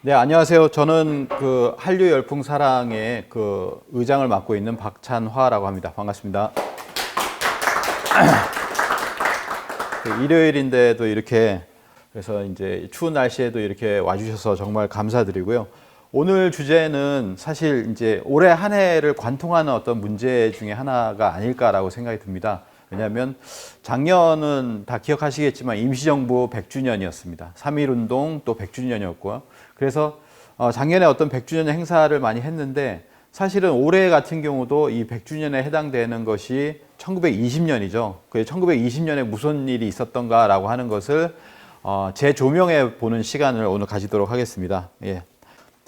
네, 안녕하세요. 저는 그 한류 열풍 사랑의 그 의장을 맡고 있는 박찬화라고 합니다. 반갑습니다. 일요일인데도 이렇게 그래서 이제 추운 날씨에도 이렇게 와주셔서 정말 감사드리고요. 오늘 주제는 사실 이제 올해 한 해를 관통하는 어떤 문제 중에 하나가 아닐까라고 생각이 듭니다. 왜냐하면 작년은 다 기억하시겠지만 임시정부 100주년이었습니다. 3.1운동 또 100주년이었고요. 그래서 작년에 어떤 100주년 행사를 많이 했는데 사실은 올해 같은 경우도 이 100주년에 해당되는 것이 1920년이죠. 그 1920년에 무슨 일이 있었던가라고 하는 것을 재조명해 보는 시간을 오늘 가지도록 하겠습니다. 예.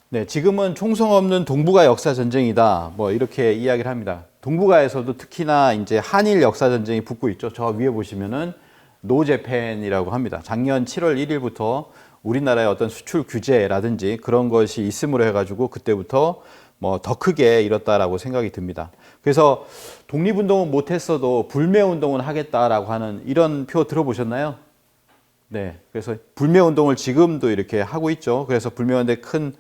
네, 지금은 총성 없는 동북아 역사 전쟁이다. 뭐 이렇게 이야기를 합니다. 동북아에서도 특히나 이제 한일 역사 전쟁이 붙고 있죠. 저 위에 보시면은 노재팬이라고 합니다. 작년 7월 1일부터 우리나라의 어떤 수출 규제라든지 그런 것이 있음으로 해가지고 그때부터 뭐 더 크게 일었다라고 생각이 듭니다. 그래서 독립운동은 못했어도 불매운동은 하겠다라고 하는 이런 표 들어보셨나요? 네. 그래서 불매운동을 지금도 이렇게 하고 있죠. 그래서 불매운동에 큰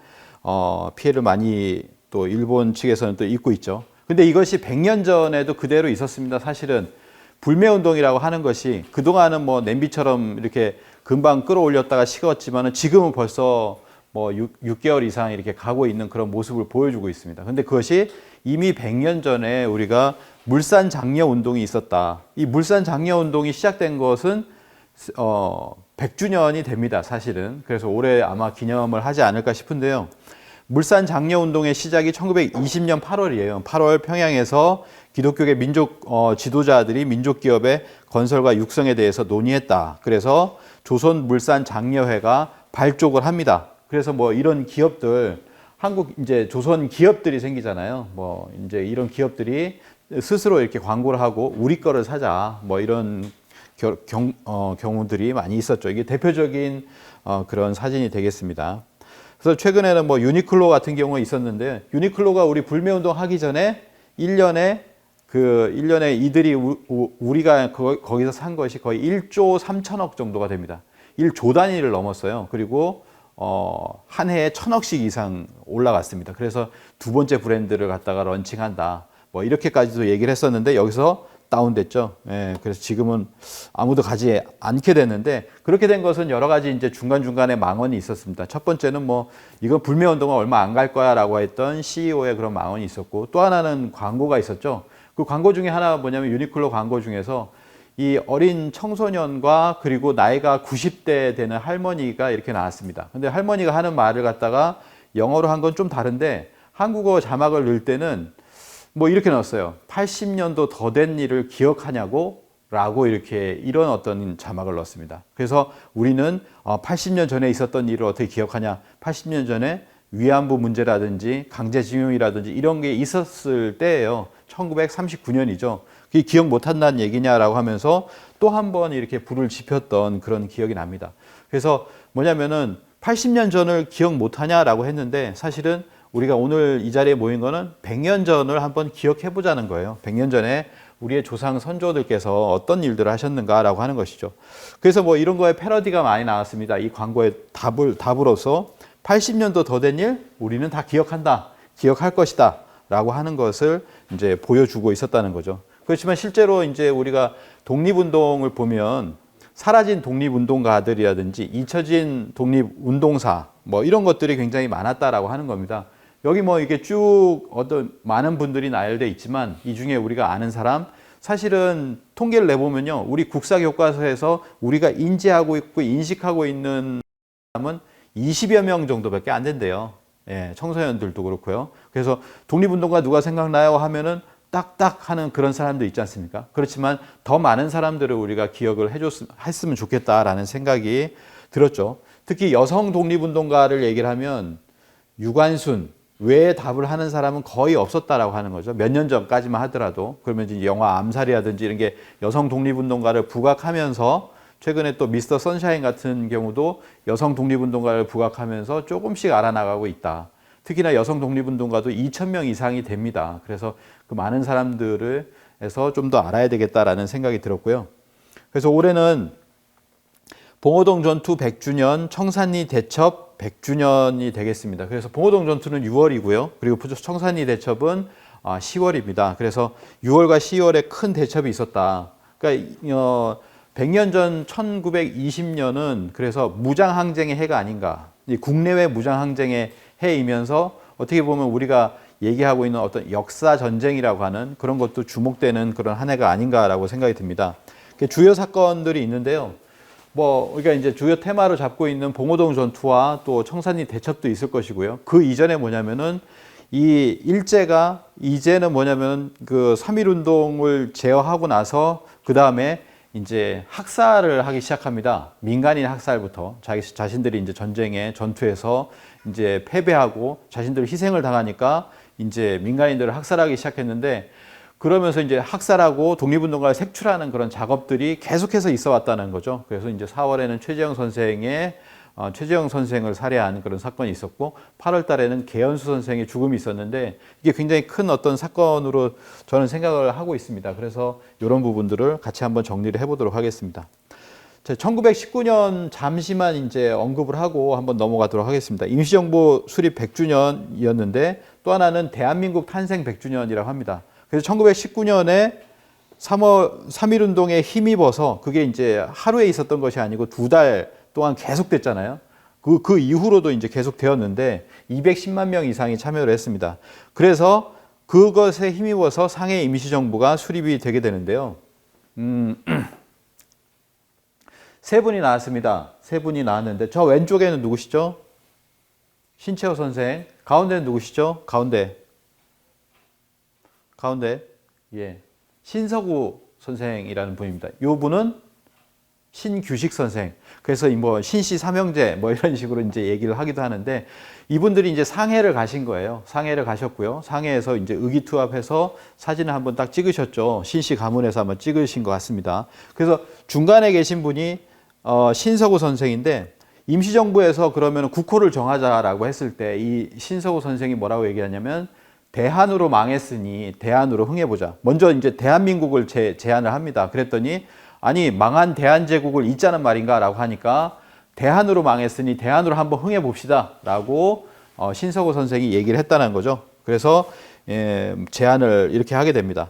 피해를 많이 또 일본 측에서는 또 입고 있죠. 근데 이것이 100년 전에도 그대로 있었습니다. 사실은 불매운동이라고 하는 것이 그동안은 뭐 냄비처럼 이렇게 금방 끌어올렸다가 식었지만은 지금은 벌써 뭐 6개월 이상 이렇게 가고 있는 그런 모습을 보여주고 있습니다. 근데 그것이 이미 100년 전에 우리가 물산 장려 운동이 있었다. 이 물산 장려 운동이 시작된 것은 100주년이 됩니다. 사실은. 그래서 올해 아마 기념을 하지 않을까 싶은데요. 물산 장려 운동의 시작이 1920년 8월이에요. 8월 평양에서 기독교계 민족 지도자들이 민족 기업의 건설과 육성에 대해서 논의했다. 그래서 조선 물산 장려회가 발족을 합니다. 그래서 뭐 이런 기업들 한국 이제 조선 기업들이 생기잖아요. 뭐 이제 이런 기업들이 스스로 이렇게 광고를 하고 우리 거를 사자. 뭐 이런 경우들이 많이 있었죠. 이게 대표적인 그런 사진이 되겠습니다. 그래서 최근에는 뭐 유니클로 같은 경우가 있었는데 유니클로가 우리 불매운동 하기 전에 1년에 이들이 우리가 거기서 산 것이 거의 1조 3천억 정도가 됩니다. 1조 단위를 넘었어요. 그리고 한 해에 1,000억씩 이상 올라갔습니다. 그래서 두 번째 브랜드를 갖다가 런칭한다. 뭐 이렇게까지도 얘기를 했었는데 여기서 다운됐죠. 예, 그래서 지금은 아무도 가지 않게 됐는데 그렇게 된 것은 여러 가지 이제 중간중간에 망언이 있었습니다. 첫 번째는 뭐 이건 불매운동은 얼마 안 갈 거야라고 했던 CEO의 그런 망언이 있었고 또 하나는 광고가 있었죠. 그 광고 중에 하나가 뭐냐면 유니클로 광고 중에서 이 어린 청소년과 그리고 나이가 90대 되는 할머니가 이렇게 나왔습니다. 근데 할머니가 하는 말을 갖다가 영어로 한 건 좀 다른데 한국어 자막을 넣을 때는 뭐 이렇게 넣었어요. 80년도 더 된 일을 기억하냐고? 라고 이렇게 이런 어떤 자막을 넣었습니다. 그래서 우리는 80년 전에 있었던 일을 어떻게 기억하냐? 80년 전에 위안부 문제라든지 강제징용이라든지 이런 게 있었을 때예요. 1939년이죠. 그게 기억 못한다는 얘기냐라고 하면서 또 한 번 이렇게 불을 지폈던 그런 기억이 납니다. 그래서 뭐냐면은 80년 전을 기억 못하냐라고 했는데 사실은 우리가 오늘 이 자리에 모인 거는 100년 전을 한번 기억해 보자는 거예요. 100년 전에 우리의 조상 선조들께서 어떤 일들을 하셨는가라고 하는 것이죠. 그래서 뭐 이런 거에 패러디가 많이 나왔습니다. 이 광고의 답으로서 80년도 더 된 일 우리는 다 기억한다. 기억할 것이다. 라고 하는 것을 이제 보여주고 있었다는 거죠. 그렇지만 실제로 이제 우리가 독립운동을 보면 사라진 독립운동가들이라든지 잊혀진 독립운동사 뭐 이런 것들이 굉장히 많았다라고 하는 겁니다. 여기 뭐 이게 쭉 어떤 많은 분들이 나열되어 있지만 이 중에 우리가 아는 사람 사실은 통계를 내보면요. 우리 국사교과서에서 우리가 인지하고 있고 인식하고 있는 사람은 20여 명 정도밖에 안 된대요. 예, 청소년들도 그렇고요. 그래서 독립운동가 누가 생각나요 하면은 딱딱 하는 그런 사람도 있지 않습니까? 그렇지만 더 많은 사람들을 우리가 기억을 했으면 좋겠다라는 생각이 들었죠. 특히 여성 독립운동가를 얘기를 하면 유관순 외에 답을 하는 사람은 거의 없었다라고 하는 거죠. 몇 년 전까지만 하더라도. 그러면 이제 영화 암살이라든지 이런 게 여성 독립운동가를 부각하면서 최근에 또 미스터 선샤인 같은 경우도 여성 독립운동가를 부각하면서 조금씩 알아나가고 있다. 특히나 여성 독립운동가도 2,000명 이상이 됩니다. 그래서 그 많은 사람들을 해서 좀 더 알아야 되겠다라는 생각이 들었고요. 그래서 올해는 봉오동 전투 100주년, 청산리 대첩 100주년이 되겠습니다. 그래서 봉오동 전투는 6월이고요. 그리고 청산리 대첩은 10월입니다. 그래서 6월과 10월에 큰 대첩이 있었다. 그러니까 100년 전 1920년은 그래서 무장항쟁의 해가 아닌가. 국내외 무장항쟁의 해이면서 어떻게 보면 우리가 얘기하고 있는 어떤 역사 전쟁이라고 하는 그런 것도 주목되는 그런 한 해가 아닌가라고 생각이 듭니다. 주요 사건들이 있는데요. 우리가 이제 주요 테마로 잡고 있는 봉오동 전투와 또 청산리 대첩도 있을 것이고요. 그 이전에 뭐냐면은 이 일제가 이제는 뭐냐면 그 3.1 운동을 제어하고 나서 그 다음에 이제 학살을 하기 시작합니다. 민간인 학살부터 자신들이 이제 전투에서 이제 패배하고 자신들이 희생을 당하니까 이제 민간인들을 학살하기 시작했는데 그러면서 이제 학살하고 독립운동가를 색출하는 그런 작업들이 계속해서 있어 왔다는 거죠. 그래서 이제 4월에는 최재형 선생을 살해한 그런 사건이 있었고 8월 달에는 개연수 선생의 죽음이 있었는데 이게 굉장히 큰 어떤 사건으로 저는 생각을 하고 있습니다. 그래서 이런 부분들을 같이 한번 정리를 해보도록 하겠습니다. 1919년 잠시만 이제 언급을 하고 한번 넘어가도록 하겠습니다. 임시정부 수립 100주년이었는데 또 하나는 대한민국 탄생 100주년이라고 합니다. 그래서 1919년에 3.1 운동에 힘입어서 그게 이제 하루에 있었던 것이 아니고 2달 동안 계속됐잖아요. 그 이후로도 이제 계속 되었는데 210만 명 이상이 참여를 했습니다. 그래서 그것에 힘입어서 상해 임시정부가 수립이 되게 되는데요. 세 분이 나왔습니다. 세 분이 나왔는데 저 왼쪽에는 누구시죠? 신채호 선생. 가운데는 누구시죠? 가운데. 예. 신서구 선생이라는 분입니다. 이 분은 신규식 선생. 그래서 뭐 신씨 삼형제 뭐 이런 식으로 이제 얘기를 하기도 하는데 이분들이 이제 상해를 가신 거예요. 상해를 가셨고요. 상해에서 이제 의기투합해서 사진을 한번 딱 찍으셨죠. 신씨 가문에서 한번 찍으신 것 같습니다. 그래서 중간에 계신 분이 신서구 선생인데 임시정부에서 그러면 국호를 정하자라고 했을 때 이 신서구 선생이 뭐라고 얘기하냐면 대한으로 망했으니 대한으로 흥해보자. 먼저 이제 대한민국을 제안을 합니다. 그랬더니 아니 망한 대한제국을 잊자는 말인가 라고 하니까 대한으로 망했으니 대한으로 한번 흥해봅시다 라고 신서구 선생이 얘기를 했다는 거죠. 그래서 제안을 이렇게 하게 됩니다.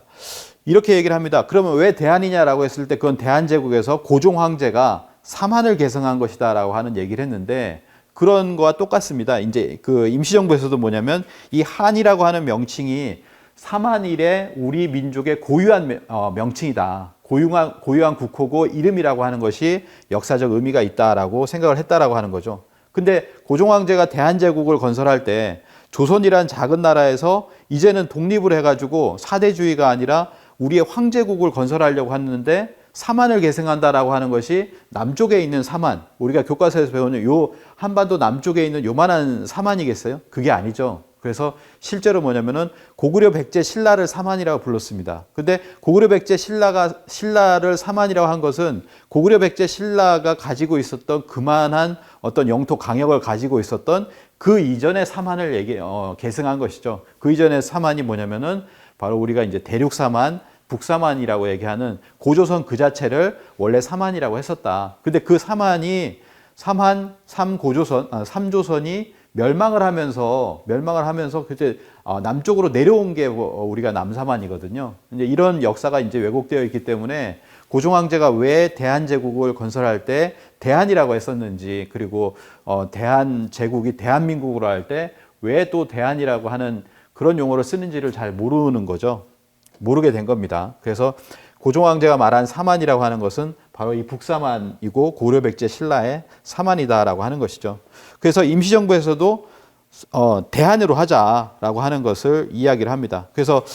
이렇게 얘기를 합니다. 그러면 왜 대한이냐라고 했을 때 그건 대한제국에서 고종 황제가 삼한을 계승한 것이다 라고 하는 얘기를 했는데 그런 거와 똑같습니다. 이제 그 임시정부에서도 뭐냐면 이 한이라고 하는 명칭이 삼한일의 우리 민족의 고유한 명칭이다. 고유한 국호고 이름이라고 하는 것이 역사적 의미가 있다라고 생각을 했다라고 하는 거죠. 근데 고종 황제가 대한제국을 건설할 때 조선이란 작은 나라에서 이제는 독립을 해가지고 사대주의가 아니라 우리의 황제국을 건설하려고 했는데 삼한을 계승한다라고 하는 것이 남쪽에 있는 삼한, 우리가 교과서에서 배우는 요 한반도 남쪽에 있는 요만한 삼한이겠어요? 그게 아니죠. 그래서 실제로 뭐냐면은 고구려 백제 신라를 삼한이라고 불렀습니다. 근데 고구려 백제 신라를 삼한이라고 한 것은 고구려 백제 신라가 가지고 있었던 그만한 어떤 영토 강역을 가지고 있었던 그 이전의 삼한을 계승한 것이죠. 그 이전의 삼한이 뭐냐면은 바로 우리가 이제 대륙 삼한, 북삼한이라고 얘기하는 고조선 그 자체를 원래 삼한이라고 했었다. 근데 그 삼한이 삼조선이 멸망을 하면서 그때 남쪽으로 내려온 게 우리가 남삼한이거든요. 이제 이런 역사가 이제 왜곡되어 있기 때문에 고종 황제가 왜 대한제국을 건설할 때 대한이라고 했었는지 그리고 대한제국이 대한민국으로 할 때 왜 또 대한이라고 하는 그런 용어를 쓰는지를 잘 모르는 거죠. 모르게 된 겁니다. 그래서 고종 황제가 말한 삼한이라고 하는 것은 바로 이 북삼한이고 고구려 백제 신라의 삼한이다라고 하는 것이죠. 그래서 임시정부에서도 대한으로 하자라고 하는 것을 이야기를 합니다. 그래서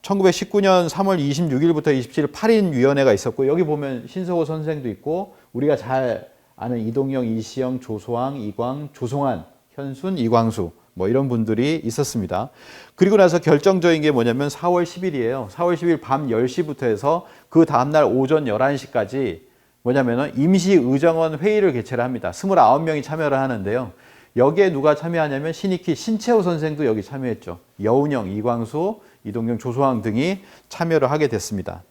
1919년 3월 26일부터 27일 8인 위원회가 있었고 여기 보면 신서구 선생도 있고 우리가 잘 아는 이동영, 이시영, 조소왕, 이광, 조송환, 현순, 이광수 뭐 이런 분들이 있었습니다. 그리고 나서 결정적인 게 뭐냐면 4월 10일이에요. 4월 10일 밤 10시부터 해서 그 다음날 오전 11시까지 뭐냐면은 임시의정원 회의를 개최를 합니다. 29명이 참여를 하는데요. 여기에 누가 참여하냐면 신익희, 신채호 선생도 여기 참여했죠. 여운형, 이광수, 이동경, 조소왕 등이 참여를 하게 됐습니다.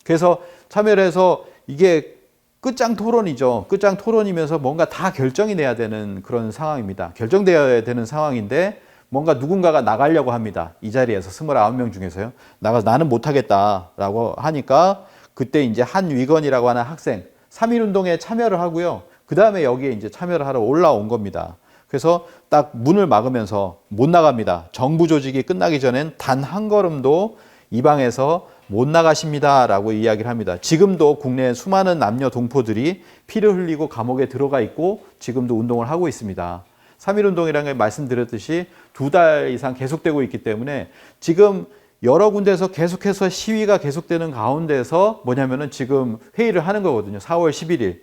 그래서 참여를 해서 이게 끝장 토론이죠. 끝장 토론이면서 뭔가 다 결정이 돼야 되는 그런 상황입니다. 결정되어야 되는 상황인데 뭔가 누군가가 나가려고 합니다. 이 자리에서 29명 중에서요. 나가서 나는 못하겠다라고 하니까 그때 이제 한위건이라고 하는 학생 3.1운동에 참여를 하고요. 그 다음에 여기에 이제 참여를 하러 올라온 겁니다. 그래서 딱 문을 막으면서 못 나갑니다. 정부 조직이 끝나기 전엔 단 한 걸음도 이 방에서 못 나가십니다 라고 이야기를 합니다. 지금도 국내에 수많은 남녀 동포들이 피를 흘리고 감옥에 들어가 있고 지금도 운동을 하고 있습니다. 3.1운동이라는 게 말씀드렸듯이 2달 이상 계속되고 있기 때문에 지금 여러 군데에서 계속해서 시위가 계속되는 가운데서 뭐냐면은 지금 회의를 하는 거거든요. 4월 11일.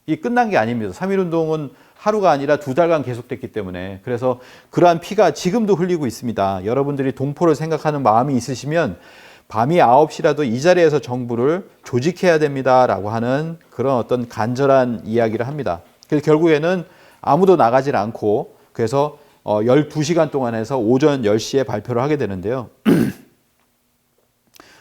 이 끝난 게 아닙니다. 3.1운동은 하루가 아니라 2달간 계속됐기 때문에 그래서 그러한 피가 지금도 흘리고 있습니다. 여러분들이 동포를 생각하는 마음이 있으시면 밤이 9시라도 이 자리에서 정부를 조직해야 됩니다라고 하는 그런 어떤 간절한 이야기를 합니다. 그래서 결국에는 아무도 나가질 않고 그래서 12시간 동안 해서 오전 10시에 발표를 하게 되는데요.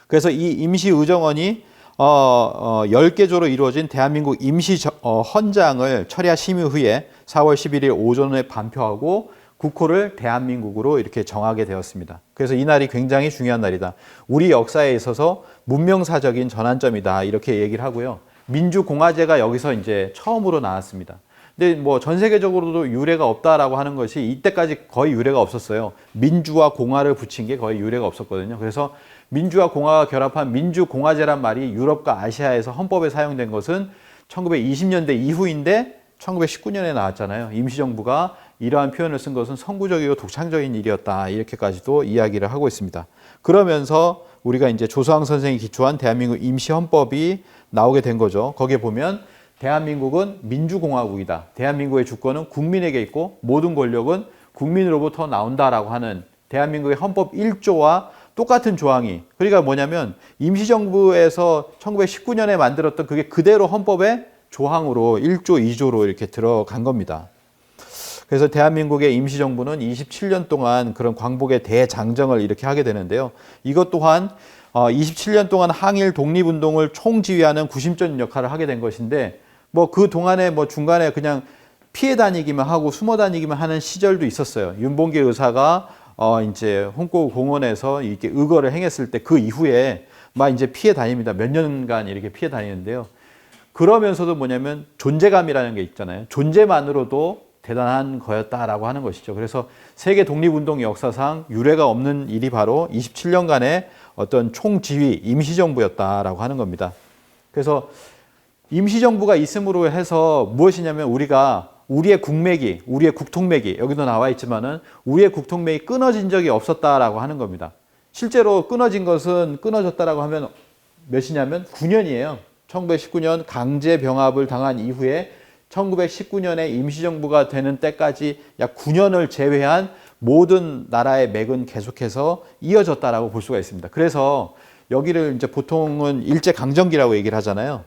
그래서 이 임시의정원이 10개조로 이루어진 대한민국 임시 헌장을 철야 심의 후에 4월 11일 오전에 반표하고 국호를 대한민국으로 이렇게 정하게 되었습니다. 그래서 이 날이 굉장히 중요한 날이다. 우리 역사에 있어서 문명사적인 전환점이다. 이렇게 얘기를 하고요. 민주공화제가 여기서 이제 처음으로 나왔습니다. 근데 뭐 전 세계적으로도 유례가 없다라고 하는 것이 이때까지 거의 유례가 없었어요. 민주와 공화를 붙인 게 거의 유례가 없었거든요. 그래서 민주와 공화가 결합한 민주공화제란 말이 유럽과 아시아에서 헌법에 사용된 것은 1920년대 이후인데 1919년에 나왔잖아요. 임시정부가 이러한 표현을 쓴 것은 선구적이고 독창적인 일이었다. 이렇게까지도 이야기를 하고 있습니다. 그러면서 우리가 이제 조서왕 선생이 기초한 대한민국 임시헌법이 나오게 된 거죠. 거기에 보면 대한민국은 민주공화국이다. 대한민국의 주권은 국민에게 있고 모든 권력은 국민으로부터 나온다라고 하는 대한민국의 헌법 1조와 똑같은 조항이 그러니까 뭐냐면 임시정부에서 1919년에 만들었던 그게 그대로 헌법의 조항으로 1조, 2조로 이렇게 들어간 겁니다. 그래서 대한민국의 임시정부는 27년 동안 그런 광복의 대장정을 이렇게 하게 되는데요. 이것 또한 27년 동안 항일 독립운동을 총지휘하는 구심점 역할을 하게 된 것인데 뭐 그 동안에 뭐 중간에 그냥 피해 다니기만 하고 숨어 다니기만 하는 시절도 있었어요. 윤봉길 의사가 이제 홍콩 공원에서 이렇게 의거를 행했을 때 그 이후에 막 이제 피해 다닙니다. 몇 년간 이렇게 피해 다니는데요. 그러면서도 뭐냐면 존재감이라는 게 있잖아요. 존재만으로도 대단한 거였다라고 하는 것이죠. 그래서 세계 독립운동 역사상 유례가 없는 일이 바로 27년간의 어떤 총지휘 임시정부였다라고 하는 겁니다. 그래서 임시정부가 있음으로 해서 무엇이냐면 우리가 우리의 국맥이, 우리의 국통맥이 여기도 나와 있지만은 우리의 국통맥이 끊어진 적이 없었다라고 하는 겁니다. 실제로 끊어진 것은 끊어졌다라고 하면 몇이냐면 9년이에요. 1919년 강제 병합을 당한 이후에 1919년에 임시정부가 되는 때까지 약 9년을 제외한 모든 나라의 맥은 계속해서 이어졌다라고 볼 수가 있습니다. 그래서 여기를 이제 보통은 일제강점기라고 얘기를 하잖아요.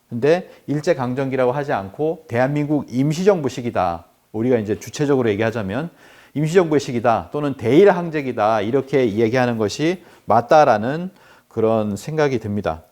근데 일제강점기라고 하지 않고 대한민국 임시정부 시기다. 우리가 이제 주체적으로 얘기하자면 임시정부의 시기다 또는 대일항쟁이다 이렇게 얘기하는 것이 맞다라는 그런 생각이 듭니다.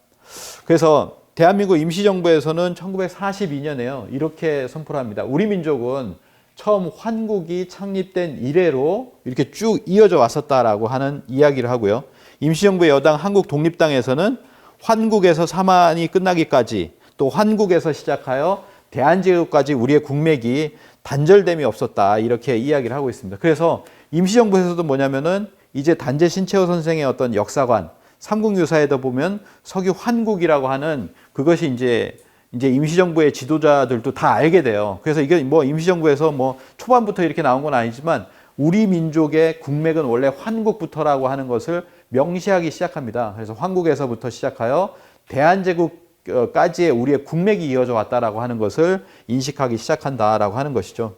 그래서 대한민국 임시정부에서는 1942년에요. 이렇게 선포를 합니다. 우리 민족은 처음 환국이 창립된 이래로 이렇게 쭉 이어져 왔었다라고 하는 이야기를 하고요. 임시정부의 여당 한국독립당에서는 환국에서 사만이 끝나기까지 또 환국에서 시작하여 대한제국까지 우리의 국맥이 단절됨이 없었다 이렇게 이야기를 하고 있습니다. 그래서 임시정부에서도 뭐냐면은 이제 단재 신채호 선생의 어떤 역사관 삼국유사에도 보면 석유 환국이라고 하는 그것이 이제 임시정부의 지도자들도 다 알게 돼요. 그래서 이게 뭐 임시정부에서 뭐 초반부터 이렇게 나온 건 아니지만 우리 민족의 국맥은 원래 환국부터라고 하는 것을 명시하기 시작합니다. 그래서 환국에서부터 시작하여 대한제국까지의 우리의 국맥이 이어져 왔다라고 하는 것을 인식하기 시작한다라고 하는 것이죠.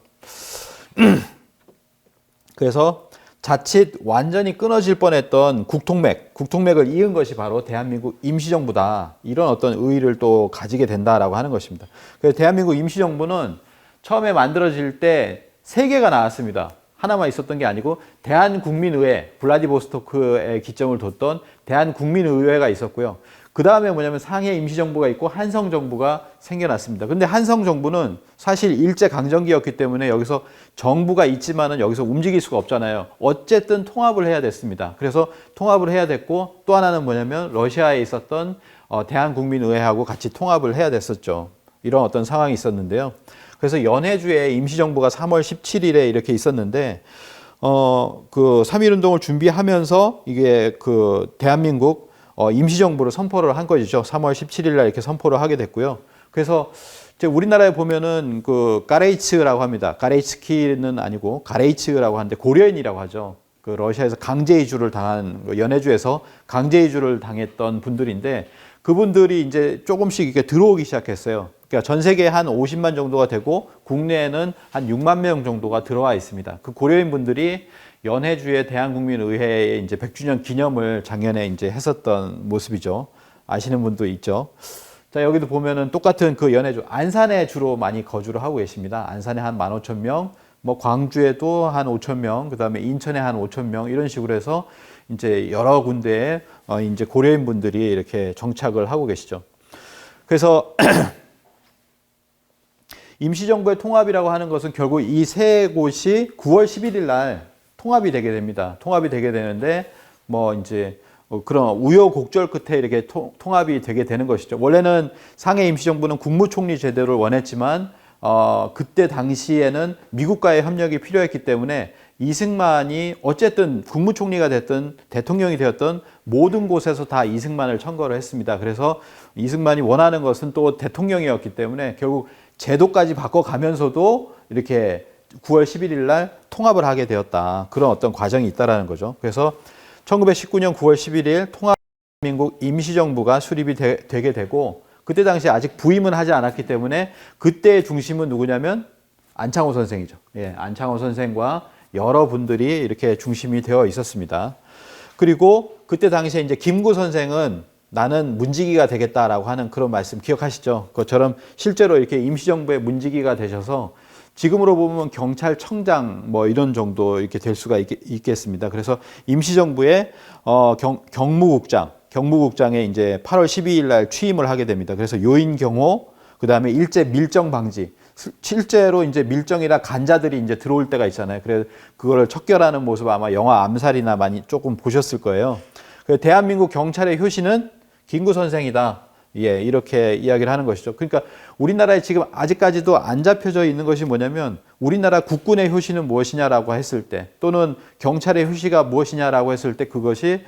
그래서 자칫 완전히 끊어질 뻔했던 국통맥을 이은 것이 바로 대한민국 임시정부다. 이런 어떤 의의를 또 가지게 된다라고 하는 것입니다. 그래서 대한민국 임시정부는 처음에 만들어질 때 3개가 나왔습니다. 하나만 있었던 게 아니고 대한국민의회, 블라디보스토크에 기점을 뒀던 대한국민의회가 있었고요. 그 다음에 뭐냐면 상해 임시정부가 있고 한성정부가 생겨났습니다. 근데 한성정부는 사실 일제강점기였기 때문에 여기서 정부가 있지만은 여기서 움직일 수가 없잖아요. 어쨌든 통합을 해야 됐습니다. 그래서 통합을 해야 됐고 또 하나는 뭐냐면 러시아에 있었던 대한국민의회하고 같이 통합을 해야 됐었죠. 이런 어떤 상황이 있었는데요. 그래서 연해주에 임시정부가 3월 17일에 이렇게 있었는데 그 3.1운동을 준비하면서 이게 그 대한민국 임시정부를 선포를 한 것이죠. 3월 17일 날 이렇게 선포를 하게 됐고요. 그래서 이제 우리나라에 보면은 그 가레이츠라고 합니다. 가레이츠키는 아니고 가레이츠라고 하는데 고려인이라고 하죠. 그 러시아에서 강제 이주를 당한 연해주에서 강제 이주를 당했던 분들인데 그분들이 이제 조금씩 이렇게 들어오기 시작했어요. 그러니까 전 세계에 한 50만 정도가 되고 국내에는 한 6만 명 정도가 들어와 있습니다. 그 고려인 분들이 연해주의 대한국민의회의 이제 100주년 기념을 작년에 이제 했었던 모습이죠. 아시는 분도 있죠. 자, 여기도 보면은 똑같은 그 연해주, 안산에 주로 많이 거주를 하고 계십니다. 안산에 한 15,000명, 뭐 광주에도 한 5,000명, 그 다음에 인천에 한 5,000명, 이런 식으로 해서 이제 여러 군데에 이제 고려인 분들이 이렇게 정착을 하고 계시죠. 그래서 임시정부의 통합이라고 하는 것은 결국 이 세 곳이 9월 11일 날 통합이 되게 됩니다. 통합이 되게 되는데 뭐 이제 그런 우여곡절 끝에 이렇게 통합이 되게 되는 것이죠. 원래는 상해 임시정부는 국무총리 제도를 원했지만 그때 당시에는 미국과의 협력이 필요했기 때문에 이승만이 어쨌든 국무총리가 됐든 대통령이 되었던 모든 곳에서 다 이승만을 청거를 했습니다. 그래서 이승만이 원하는 것은 또 대통령이었기 때문에 결국 제도까지 바꿔가면서도 이렇게 9월 11일 날 통합을 하게 되었다. 그런 어떤 과정이 있다라는 거죠. 그래서 1919년 9월 11일 통합민국 임시정부가 수립이 되게 되고 그때 당시 아직 부임은 하지 않았기 때문에 그때의 중심은 누구냐면 안창호 선생이죠. 예, 안창호 선생과 여러분들이 이렇게 중심이 되어 있었습니다. 그리고 그때 당시에 이제 김구 선생은 나는 문지기가 되겠다라고 하는 그런 말씀 기억하시죠? 그것처럼 실제로 이렇게 임시정부의 문지기가 되셔서 지금으로 보면 경찰청장 뭐 이런 정도 이렇게 될 수가 있겠습니다. 그래서 임시정부의 경무국장에 이제 8월 12일 날 취임을 하게 됩니다. 그래서 요인 경호, 그 다음에 일제 밀정 방지. 실제로 이제 밀정이나 간자들이 이제 들어올 때가 있잖아요. 그래서 그거를 척결하는 모습 아마 영화 암살이나 많이 조금 보셨을 거예요. 그래서 대한민국 경찰의 효시는 김구 선생이다. 예, 이렇게 이야기를 하는 것이죠. 그러니까 우리나라에 지금 아직까지도 안 잡혀져 있는 것이 뭐냐면 우리나라 국군의 효시는 무엇이냐라고 했을 때 또는 경찰의 효시가 무엇이냐라고 했을 때 그것이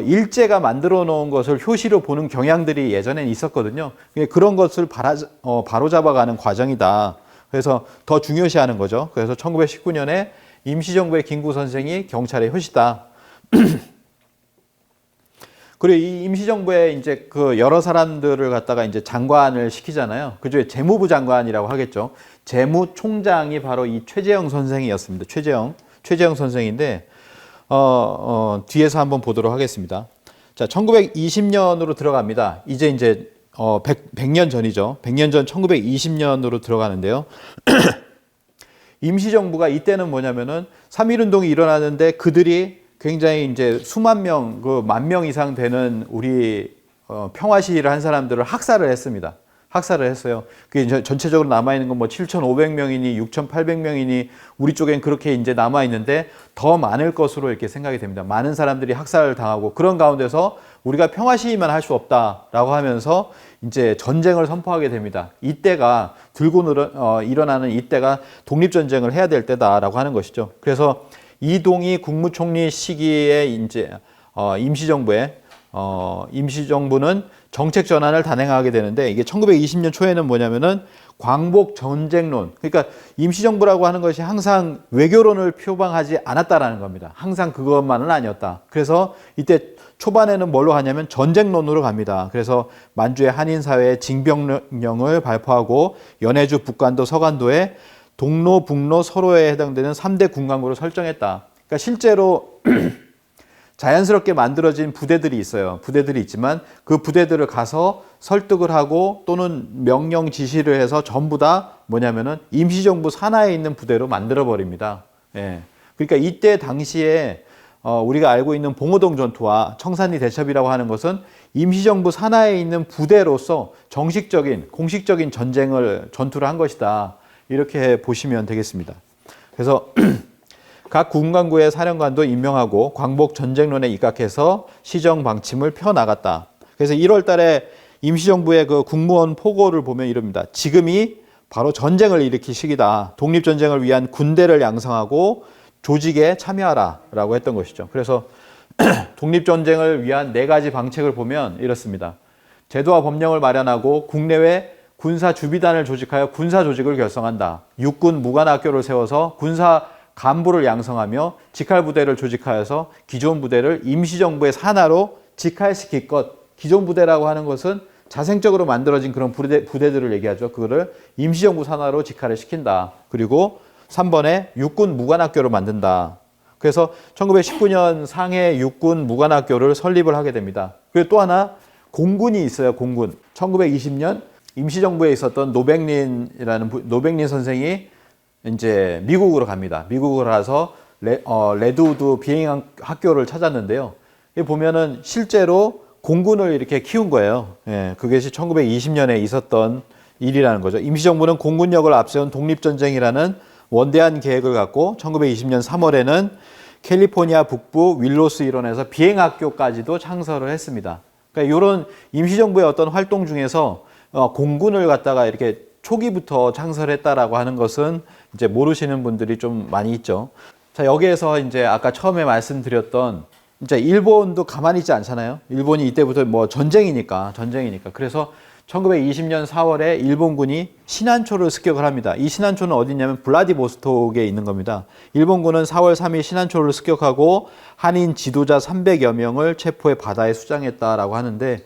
일제가 만들어 놓은 것을 효시로 보는 경향들이 예전엔 있었거든요. 그런 것을 바로잡아가는 과정이다. 그래서 더 중요시하는 거죠. 그래서 1919년에 임시정부의 김구 선생이 경찰의 효시다. 그리고 이 임시정부에 이제 그 여러 사람들을 갖다가 이제 장관을 시키잖아요. 그중에 재무부 장관이라고 하겠죠. 재무총장이 바로 이 최재형 선생이었습니다. 최재형 선생인데, 뒤에서 한번 보도록 하겠습니다. 자, 1920년으로 들어갑니다. 이제 100년 전이죠. 100년 전 1920년으로 들어가는데요. 임시정부가 이때는 뭐냐면은 3.1운동이 일어나는데 그들이 굉장히 이제 수만 명, 그 10,000명 이상 되는 우리 평화 시위를 한 사람들을 학살을 했습니다. 학살을 했어요. 그게 전체적으로 남아있는 건 뭐 7,500명이니 6,800명이니 우리 쪽엔 그렇게 이제 남아있는데 더 많을 것으로 이렇게 생각이 됩니다. 많은 사람들이 학살을 당하고 그런 가운데서 우리가 평화 시위만 할 수 없다라고 하면서 이제 전쟁을 선포하게 됩니다. 이때가 일어나는 이때가 독립전쟁을 해야 될 때다라고 하는 것이죠. 그래서 이동희 국무총리 시기에 이제 임시정부는 정책 전환을 단행하게 되는데 이게 1920년 초에는 뭐냐면은 광복 전쟁론. 그러니까 임시정부라고 하는 것이 항상 외교론을 표방하지 않았다라는 겁니다. 항상 그것만은 아니었다. 그래서 이때 초반에는 뭘로 가냐면 전쟁론으로 갑니다. 그래서 만주의 한인사회에 징병령을 발표하고 연해주 북간도 서간도에 동로, 북로, 서로에 해당되는 3대 군광구를 설정했다. 그러니까 실제로 자연스럽게 만들어진 부대들이 있어요. 부대들이 있지만 그 부대들을 가서 설득을 하고 또는 명령 지시를 해서 전부 다 뭐냐면은 임시정부 산하에 있는 부대로 만들어 버립니다. 예. 그러니까 이때 당시에 우리가 알고 있는 봉오동 전투와 청산리 대첩이라고 하는 것은 임시정부 산하에 있는 부대로서 정식적인 공식적인 전투를 한 것이다. 이렇게 보시면 되겠습니다. 그래서 각 군강구의 사령관도 임명하고 광복 전쟁론에 입각해서 시정 방침을 펴나갔다. 그래서 1월 달에 임시정부의 그 국무원 포고를 보면 이럽니다. 지금이 바로 전쟁을 일으킬 시기다. 독립전쟁을 위한 군대를 양성하고 조직에 참여하라 라고 했던 것이죠. 그래서 독립전쟁을 위한 4가지 방책을 보면 이렇습니다. 제도와 법령을 마련하고 국내외 군사 주비단을 조직하여 군사 조직을 결성한다. 육군 무관학교를 세워서 군사 간부를 양성하며 직할부대를 조직하여서 기존 부대를 임시정부의 산하로 직할시킬 것. 기존 부대라고 하는 것은 자생적으로 만들어진 그런 부대들을 얘기하죠. 그거를 임시정부 산하로 직할을 시킨다. 그리고 3번에 육군 무관학교를 만든다. 그래서 1919년 상해 육군 무관학교를 설립을 하게 됩니다. 그리고 또 하나 공군이 있어요. 공군. 1920년 임시정부에 있었던 노백린 선생이 이제 미국으로 갑니다. 미국으로 가서 레드우드 비행학교를 찾았는데요. 여기 보면은 실제로 공군을 이렇게 키운 거예요. 예, 그것이 1920년에 있었던 일이라는 거죠. 임시정부는 공군력을 앞세운 독립전쟁이라는 원대한 계획을 갖고 1920년 3월에는 캘리포니아 북부 윌로스 일원에서 비행학교까지도 창설을 했습니다. 그러니까 이런 임시정부의 어떤 활동 중에서 공군을 갖다가 이렇게 초기부터 창설했다라고 하는 것은 이제 모르시는 분들이 좀 많이 있죠. 자, 여기에서 이제 아까 처음에 말씀드렸던 이제 일본도 가만히 있지 않잖아요. 일본이 이때부터 뭐 전쟁이니까. 그래서 1920년 4월에 일본군이 신안초를 습격을 합니다. 이 신안초는 어디냐면 블라디보스톡에 있는 겁니다. 일본군은 4월 3일 신안초를 습격하고 한인 지도자 300여 명을 체포해 바다에 수장했다라고 하는데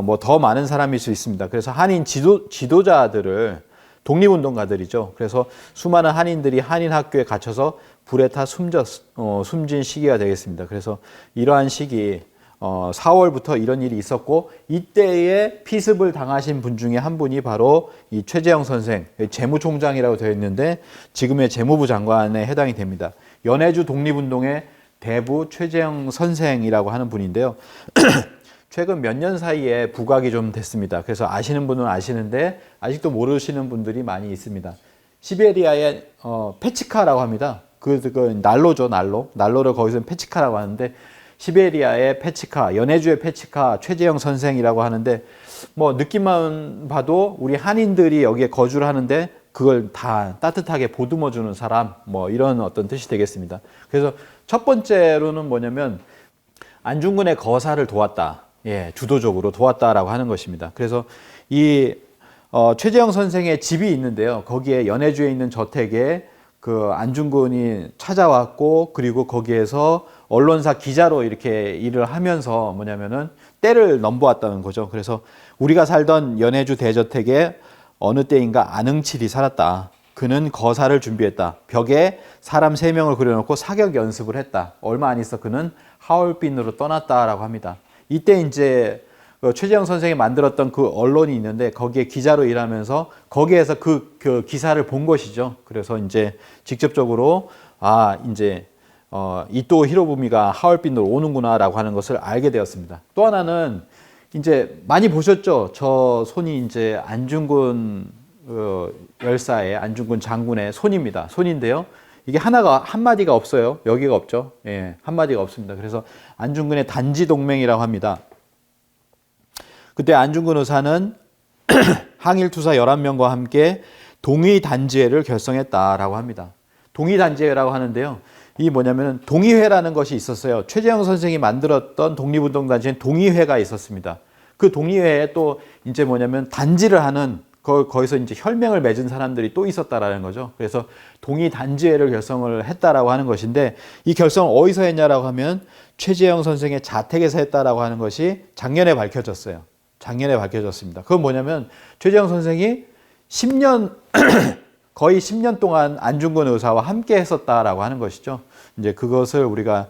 뭐 더 많은 사람일 수 있습니다. 그래서 한인 지도자들을 독립운동가들이죠. 그래서 수많은 한인들이 한인 학교에 갇혀서 불에 타 숨진 시기가 되겠습니다. 그래서 이러한 시기 4월부터 이런 일이 있었고 이때에 피습을 당하신 분 중에 한 분이 바로 이 최재형 선생, 재무총장이라고 되어 있는데 지금의 재무부 장관에 해당이 됩니다. 연해주 독립운동의 대부 최재형 선생이라고 하는 분인데요. 최근 몇 년 사이에 부각이 좀 됐습니다. 그래서 아시는 분은 아시는데 아직도 모르시는 분들이 많이 있습니다. 시베리아의 페치카라고 합니다. 그 난로죠, 난로. 난로를 거기서 페치카라고 하는데 시베리아의 페치카, 연해주의 페치카 최재형 선생이라고 하는데 뭐 느낌만 봐도 우리 한인들이 여기에 거주를 하는데 그걸 다 따뜻하게 보듬어 주는 사람 뭐 이런 어떤 뜻이 되겠습니다. 그래서 첫 번째로는 뭐냐면 안중근의 거사를 도왔다. 예, 주도적으로 도왔다라고 하는 것입니다. 그래서 이 최재형 선생의 집이 있는데요. 거기에 연해주에 있는 저택에 그 안중근이 찾아왔고 그리고 거기에서 언론사 기자로 이렇게 일을 하면서 뭐냐면은 때를 넘보았다는 거죠. 그래서 우리가 살던 연해주 대저택에 어느 때인가 안흥칠이 살았다. 그는 거사를 준비했다. 벽에 사람 3명을 그려놓고 사격 연습을 했다. 얼마 안 있어 그는 하얼빈으로 떠났다라고 합니다. 이때 이제 최재형 선생이 만들었던 그 언론이 있는데 거기에 기자로 일하면서 거기에서 그 기사를 본 것이죠. 그래서 이제 직접적으로 이제 이토 히로부미가 하얼빈으로 오는구나라고 하는 것을 알게 되었습니다. 또 하나는 이제 많이 보셨죠. 저 손이 이제 안중근 열사의 안중근 장군의 손입니다. 손인데요. 이게 한마디가 없어요. 여기가 없죠. 예, 한마디가 없습니다. 그래서 안중근의 단지동맹이라고 합니다. 그때 안중근 의사는 항일투사 11명과 함께 동의단지회를 결성했다라고 합니다. 동의단지회라고 하는데요. 이 뭐냐면은 동의회라는 것이 있었어요. 최재형 선생이 만들었던 독립운동단체엔 동의회가 있었습니다. 그 동의회에 또 이제 뭐냐면 단지를 하는 거기서 이제 혈맹을 맺은 사람들이 또 있었다라는 거죠. 그래서 동의단지회를 결성을 했다라고 하는 것인데 이 결성을 어디서 했냐라고 하면 최재형 선생의 자택에서 했다라고 하는 것이 작년에 밝혀졌어요. 작년에 밝혀졌습니다. 그건 뭐냐면 최재형 선생이 10년 거의 10년 동안 안중근 의사와 함께 했었다라고 하는 것이죠. 이제 그것을 우리가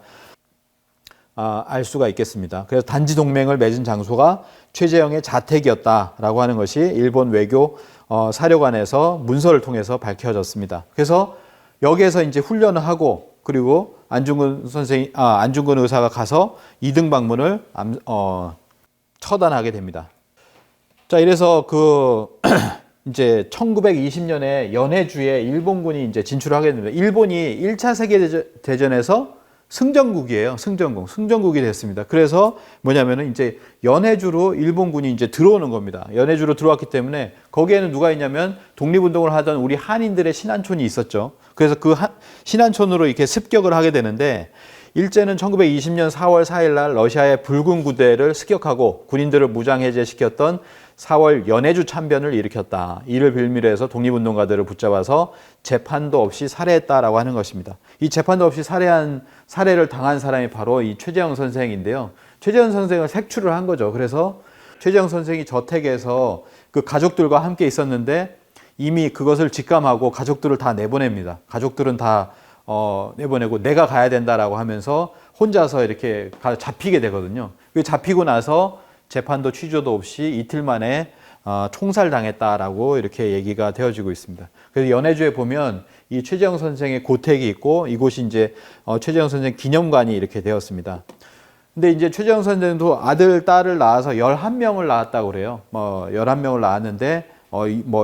알 수가 있겠습니다. 그래서 단지 동맹을 맺은 장소가 최재형의 자택이었다라고 하는 것이 일본 외교 사료관에서 문서를 통해서 밝혀졌습니다. 그래서 여기에서 이제 훈련을 하고 그리고 안중근 의사가 가서 이등 방문을 처단하게 됩니다. 자, 이래서 이제 1920년에 연해주에 일본군이 이제 진출하게 됩니다. 일본이 1차 세계대전에서 승전국이에요. 승전국이 됐습니다. 그래서 뭐냐면은 이제 연해주로 일본군이 이제 들어오는 겁니다. 연해주로 들어왔기 때문에 거기에는 누가 있냐면 독립운동을 하던 우리 한인들의 신안촌이 있었죠. 그래서 그 신안촌으로 이렇게 습격을 하게 되는데, 일제는 1920년 4월 4일 날 러시아의 붉은 구대를 습격하고 군인들을 무장해제시켰던 4월 연해주 참변을 일으켰다. 이를 빌미로 해서 독립운동가들을 붙잡아서 재판도 없이 살해했다라고 하는 것입니다. 이 재판도 없이 살해를 당한 사람이 바로 이 최재형 선생인데요. 최재형 선생을 색출을 한 거죠. 그래서 최재형 선생이 저택에서 그 가족들과 함께 있었는데 이미 그것을 직감하고 가족들을 다 내보냅니다. 가족들은 다 내보내고 내가 가야 된다라고 하면서 혼자서 이렇게 잡히게 되거든요. 잡히고 나서 재판도 취조도 없이 이틀 만에 총살당했다라고 이렇게 얘기가 되어지고 있습니다. 그래서 연해주에 보면 이 최재형 선생의 고택이 있고 이곳이 이제 최재형 선생 기념관이 이렇게 되었습니다. 근데 이제 최재형 선생도 아들, 딸을 낳아서 11명을 낳았다고 그래요. 11명을 낳았는데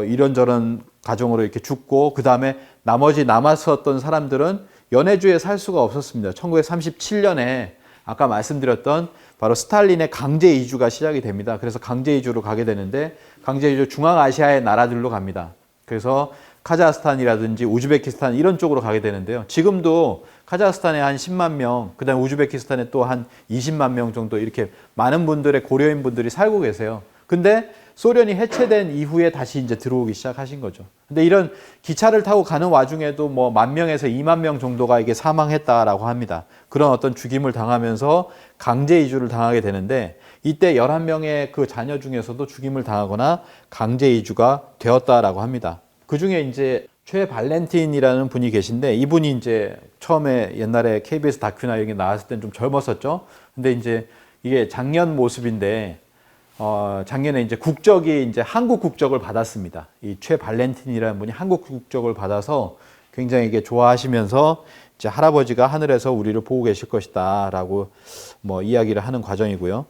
이런저런 가정으로 이렇게 죽고, 그 다음에 나머지 남았었던 사람들은 연해주에 살 수가 없었습니다. 1937년에 아까 말씀드렸던 바로 스탈린의 강제 이주가 시작이 됩니다. 그래서 강제 이주로 가게 되는데, 강제 이주 중앙아시아의 나라들로 갑니다. 그래서 카자흐스탄이라든지 우즈베키스탄 이런 쪽으로 가게 되는데요. 지금도 카자흐스탄에 한 10만 명, 그 다음에 우즈베키스탄에 또 한 20만 명 정도 이렇게 많은 분들의 고려인 분들이 살고 계세요. 근데 소련이 해체된 이후에 다시 이제 들어오기 시작하신 거죠. 근데 이런 기차를 타고 가는 와중에도 10,000명에서 20,000명 정도가 이게 사망했다라고 합니다. 그런 어떤 죽임을 당하면서 강제 이주를 당하게 되는데, 이때 11명의 그 자녀 중에서도 죽임을 당하거나 강제 이주가 되었다라고 합니다. 그 중에 이제 최발렌틴이라는 분이 계신데, 이분이 이제 처음에 옛날에 KBS 다큐나 이런 게 나왔을 때는 좀 젊었었죠. 근데 이제 이게 작년 모습인데, 작년에 이제 국적이 이제 한국 국적을 받았습니다. 이 최발렌틴이라는 분이 한국 국적을 받아서 굉장히 이게 좋아하시면서 이제 할아버지가 하늘에서 우리를 보고 계실 것이다라고 이야기를 하는 과정이고요.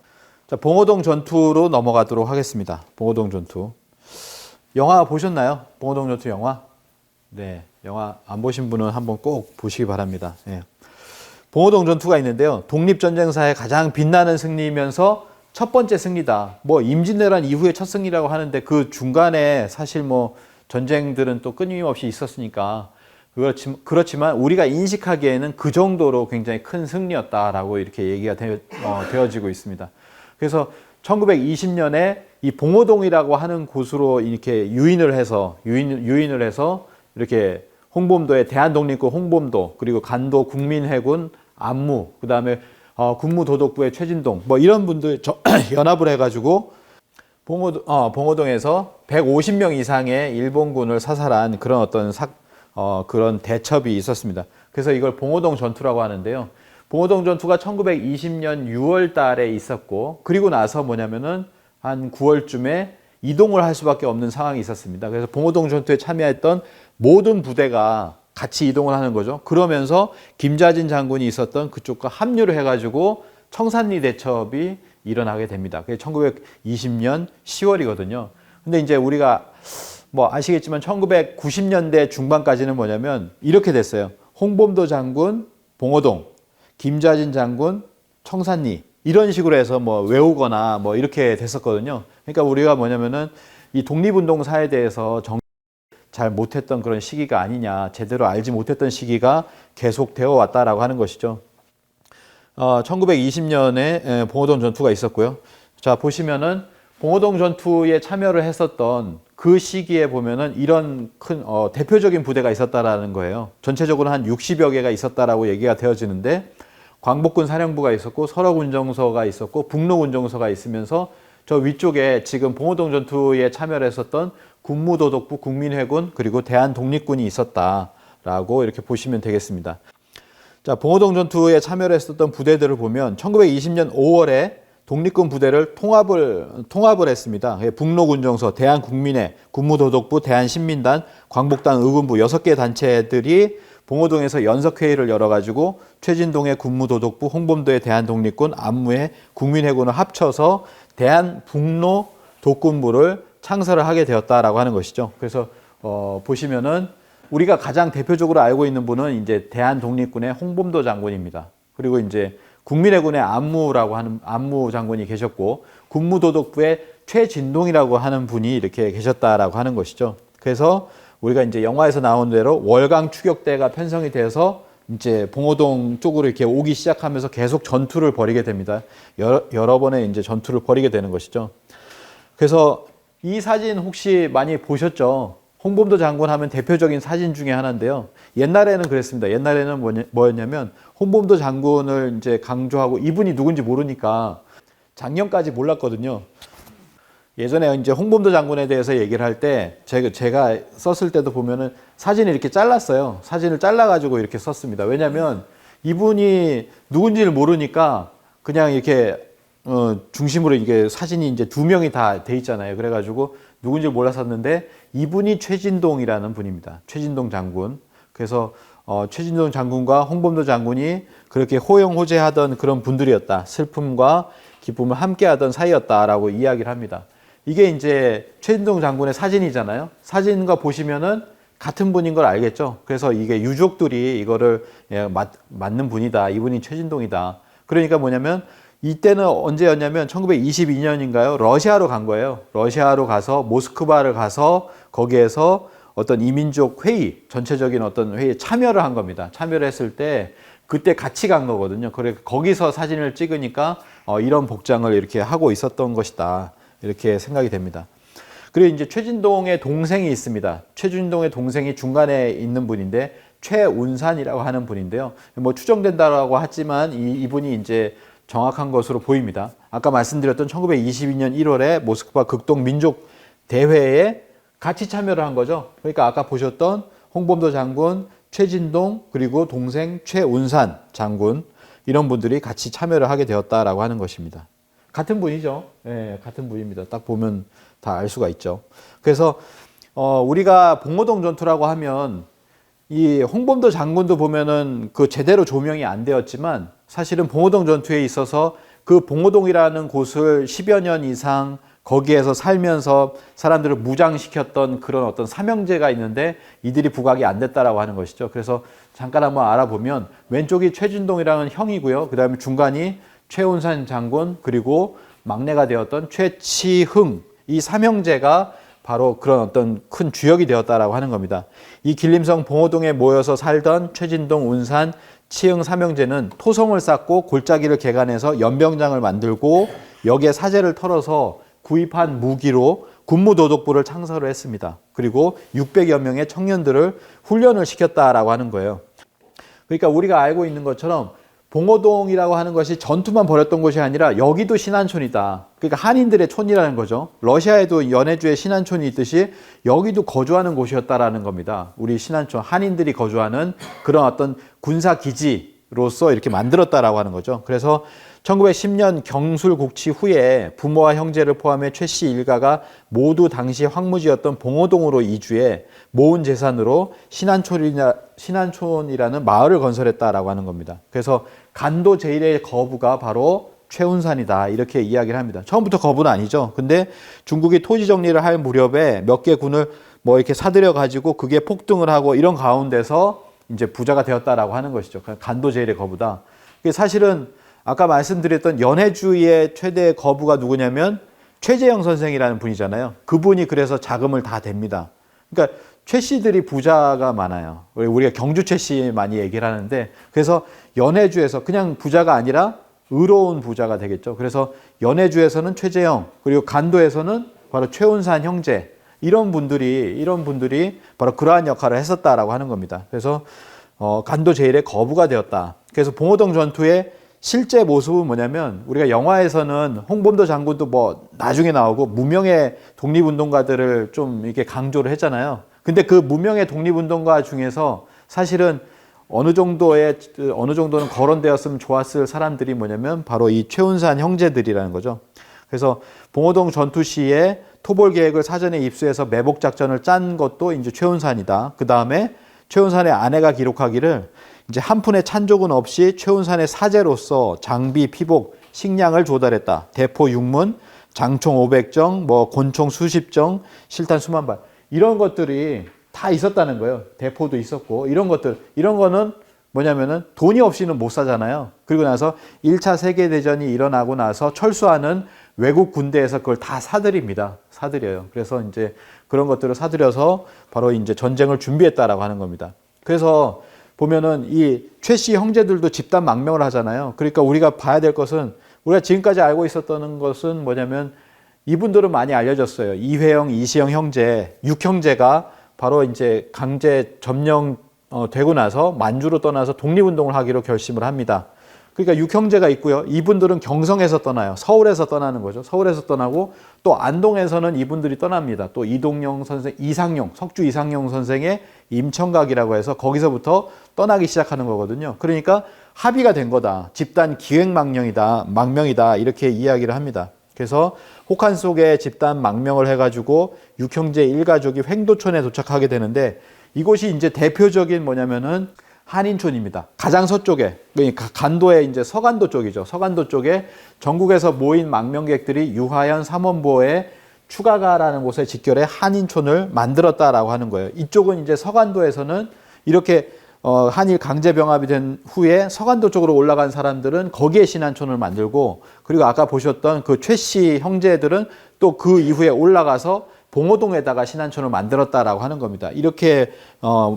자, 봉오동 전투로 넘어가도록 하겠습니다. 봉오동 전투. 영화 보셨나요? 봉오동 전투 영화? 네, 영화 안 보신 분은 한번 꼭 보시기 바랍니다. 네. 봉오동 전투가 있는데요. 독립전쟁사의 가장 빛나는 승리이면서 첫 번째 승리다. 임진왜란 이후의 첫 승리라고 하는데, 그 중간에 사실 전쟁들은 또 끊임없이 있었으니까 그렇지만 우리가 인식하기에는 그 정도로 굉장히 큰 승리였다라고 이렇게 얘기가 되어지고 있습니다. 그래서 1920년에 이 봉오동이라고 하는 곳으로 이렇게 유인을 해서 이렇게 홍범도의 대한독립군 홍범도, 그리고 간도 국민해군 안무, 그 다음에 군무도독부의 최진동, 이런 분들 연합을 해가지고 봉오동에서 150명 이상의 일본군을 사살한 그런 어떤 그런 대첩이 있었습니다. 그래서 이걸 봉오동 전투라고 하는데요. 봉오동 전투가 1920년 6월 달에 있었고, 그리고 나서 한 9월쯤에 이동을 할 수밖에 없는 상황이 있었습니다. 그래서 봉오동 전투에 참여했던 모든 부대가 같이 이동을 하는 거죠. 그러면서 김좌진 장군이 있었던 그쪽과 합류를 해가지고 청산리 대첩이 일어나게 됩니다. 그게 1920년 10월이거든요. 근데 이제 우리가 아시겠지만 1990년대 중반까지는 이렇게 됐어요. 홍범도 장군, 봉오동, 김좌진 장군, 청산리, 이런 식으로 해서 외우거나 이렇게 됐었거든요. 그러니까 우리가 이 독립운동사에 대해서 잘 못했던 그런 시기가 아니냐, 제대로 알지 못했던 시기가 계속 되어 왔다라고 하는 것이죠. 1920년에 봉오동 전투가 있었고요. 자, 보시면은 봉오동 전투에 참여를 했었던 그 시기에 보면은 이런 큰 대표적인 부대가 있었다라는 거예요. 전체적으로 한 60여 개가 있었다라고 얘기가 되어지는데, 광복군 사령부가 있었고, 설화군정서가 있었고, 북로군정서가 있으면서 저 위쪽에 지금 봉오동 전투에 참여를 했었던 군무도독부, 국민회군, 그리고 대한독립군이 있었다라고 이렇게 보시면 되겠습니다. 자, 봉오동 전투에 참여를 했었던 부대들을 보면 1920년 5월에 독립군 부대를 통합을 했습니다. 북로군정서, 대한국민회, 군무도독부, 대한신민단, 광복당 의군부 6개 단체들이 봉오동에서 연석회의를 열어가지고 최진동의 군무도독부, 홍범도의 대한독립군, 안무의 국민회군을 합쳐서 대한북로 독군부를 창설을 하게 되었다라고 하는 것이죠. 그래서 보시면은 우리가 가장 대표적으로 알고 있는 분은 이제 대한독립군의 홍범도 장군입니다. 그리고 이제 국민회군의 안무라고 하는 안무 장군이 계셨고, 군무도독부의 최진동이라고 하는 분이 이렇게 계셨다라고 하는 것이죠. 그래서 우리가 이제 영화에서 나온 대로 월강 추격대가 편성이 돼서 이제 봉오동 쪽으로 이렇게 오기 시작하면서 계속 전투를 벌이게 됩니다. 여러 번의 이제 전투를 벌이게 되는 것이죠. 그래서 이 사진 혹시 많이 보셨죠? 홍범도 장군 하면 대표적인 사진 중에 하나인데요. 옛날에는 그랬습니다. 옛날에는 뭐였냐면 홍범도 장군을 이제 강조하고 이분이 누군지 모르니까 작년까지 몰랐거든요. 예전에 이제 홍범도 장군에 대해서 얘기를 할 때 제가 썼을 때도 보면은 사진을 이렇게 잘랐어요. 사진을 잘라가지고 이렇게 썼습니다. 왜냐면 이분이 누군지를 모르니까 그냥 이렇게 중심으로 이게 사진이 이제 두 명이 다 돼 있잖아요. 그래가지고 누군지 몰랐었는데 이분이 최진동이라는 분입니다. 최진동 장군. 그래서 최진동 장군과 홍범도 장군이 그렇게 호영호재하던 그런 분들이었다. 슬픔과 기쁨을 함께하던 사이였다라고 이야기를 합니다. 이게 이제 최진동 장군의 사진이잖아요. 사진과 보시면은 같은 분인 걸 알겠죠. 그래서 이게 유족들이 이거를 맞는 분이다. 이분이 최진동이다. 그러니까 뭐냐면 이때는 언제였냐면 1922년인가요? 러시아로 간 거예요. 러시아로 가서 모스크바를 가서 거기에서 어떤 이민족 회의, 전체적인 어떤 회의에 참여를 한 겁니다. 참여를 했을 때 그때 같이 간 거거든요. 그래 거기서 사진을 찍으니까 이런 복장을 이렇게 하고 있었던 것이다. 이렇게 생각이 됩니다. 그리고 이제 최진동의 동생이 있습니다. 최진동의 동생이 중간에 있는 분인데 최운산이라고 하는 분인데요. 뭐 추정된다라고 하지만 이분이 이제 정확한 것으로 보입니다. 아까 말씀드렸던 1922년 1월에 모스크바 극동 민족 대회에 같이 참여를 한 거죠. 그러니까 아까 보셨던 홍범도 장군, 최진동, 그리고 동생 최운산 장군, 이런 분들이 같이 참여를 하게 되었다라고 하는 것입니다. 같은 분이죠. 예, 같은 분입니다. 딱 보면 다 알 수가 있죠. 그래서 우리가 봉오동 전투라고 하면 이 홍범도 장군도 보면은 그 제대로 조명이 안 되었지만 사실은 봉오동 전투에 있어서 그 봉오동이라는 곳을 10여 년 이상 거기에서 살면서 사람들을 무장시켰던 그런 어떤 사명제가 있는데 이들이 부각이 안 됐다라고 하는 것이죠. 그래서 잠깐 한번 알아보면 왼쪽이 최진동이라는 형이고요. 그 다음에 중간이 최운산 장군, 그리고 막내가 되었던 최치흥, 이 사명제가 바로 그런 어떤 큰 주역이 되었다라고 하는 겁니다. 이 길림성 봉오동에 모여서 살던 최진동, 운산, 치흥 사명제는 토성을 쌓고 골짜기를 개간해서 연병장을 만들고 여기에 사제를 털어서 구입한 무기로 군무도독부를 창설을 했습니다. 그리고 600여 명의 청년들을 훈련을 시켰다라고 하는 거예요. 그러니까 우리가 알고 있는 것처럼 봉오동이라고 하는 것이 전투만 벌였던 곳이 아니라 여기도 신안촌이다. 그러니까 한인들의 촌이라는 거죠. 러시아에도 연해주에 신안촌이 있듯이 여기도 거주하는 곳이었다라는 겁니다. 우리 신안촌, 한인들이 거주하는 그런 어떤 군사기지로서 이렇게 만들었다라고 하는 거죠. 그래서 1910년 경술국치 후에 부모와 형제를 포함해 최 씨 일가가 모두 당시 황무지였던 봉오동으로 이주해 모은 재산으로 신안촌이라는 마을을 건설했다라고 하는 겁니다. 그래서 간도 제1의 거부가 바로 최운산이다, 이렇게 이야기를 합니다. 처음부터 거부는 아니죠. 근데 중국이 토지 정리를 할 무렵에 몇 개 군을 뭐 이렇게 사들여 가지고 그게 폭등을 하고 이런 가운데서 이제 부자가 되었다라고 하는 것이죠. 간도 제1의 거부다. 사실은 아까 말씀드렸던 연해주의 최대 거부가 누구냐면 최재형 선생이라는 분이잖아요. 그분이 그래서 자금을 다 댑니다. 그러니까 최 씨들이 부자가 많아요. 우리가 경주 최 씨 많이 얘기를 하는데, 그래서 연해주에서 그냥 부자가 아니라 의로운 부자가 되겠죠. 그래서 연해주에서는 최재형, 그리고 간도에서는 바로 최운산 형제, 이런 분들이 바로 그러한 역할을 했었다라고 하는 겁니다. 그래서 간도 제1의 거부가 되었다. 그래서 봉오동 전투의 실제 모습은 뭐냐면, 우리가 영화에서는 홍범도 장군도 뭐 나중에 나오고 무명의 독립운동가들을 좀 이렇게 강조를 했잖아요. 근데 그 무명의 독립운동가 중에서 사실은 어느 정도는 거론되었으면 좋았을 사람들이 뭐냐면 바로 이 최운산 형제들이라는 거죠. 그래서 봉오동 전투 시에 토벌 계획을 사전에 입수해서 매복 작전을 짠 것도 이제 최운산이다. 그 다음에 최훈산의 아내가 기록하기를 이제 한 푼의 찬조금 없이 최훈산의 사제로서 장비, 피복, 식량을 조달했다. 대포 6문, 장총 500정, 뭐 곤총 수십 정, 실탄 수만 발. 이런 것들이 다 있었다는 거예요. 대포도 있었고 이런 것들. 이런 거는 뭐냐면은 돈이 없이는 못 사잖아요. 그리고 나서 1차 세계대전이 일어나고 나서 철수하는 외국 군대에서 그걸 다 사들입니다. 사들여요. 그래서 이제 그런 것들을 사들여서 바로 이제 전쟁을 준비했다라고 하는 겁니다. 그래서 보면은 이 최씨 형제들도 집단 망명을 하잖아요. 그러니까 우리가 봐야 될 것은 우리가 지금까지 알고 있었던 것은 뭐냐면 이분들은 많이 알려졌어요. 이회영, 이시영 형제, 6형제가 바로 이제 강제 점령 되고 나서 만주로 떠나서 독립운동을 하기로 결심을 합니다. 그러니까 6형제가 있고요. 이분들은 경성에서 떠나요. 서울에서 떠나는 거죠. 서울에서 떠나고 또 안동에서는 이분들이 떠납니다. 또 이동영 선생, 이상용, 석주 이상용 선생의 임청각이라고 해서 거기서부터 떠나기 시작하는 거거든요. 그러니까 합의가 된 거다. 집단 망명이다. 이렇게 이야기를 합니다. 그래서 혹한 속에 집단 망명을 해가지고 6형제 1가족이 횡도촌에 도착하게 되는데 이곳이 이제 대표적인 뭐냐면은 한인촌입니다. 가장 서쪽에, 그러니까 간도의 이제 서간도 쪽이죠. 서간도 쪽에 전국에서 모인 망명객들이 유하연 삼원보에 추가가라는 곳에 직결해 한인촌을 만들었다라고 하는 거예요. 이쪽은 이제 서간도에서는 이렇게 한일 강제병합이 된 후에 서간도 쪽으로 올라간 사람들은 거기에 신안촌을 만들고, 그리고 아까 보셨던 그 최씨 형제들은 또 그 이후에 올라가서 봉오동에다가 신안촌을 만들었다라고 하는 겁니다. 이렇게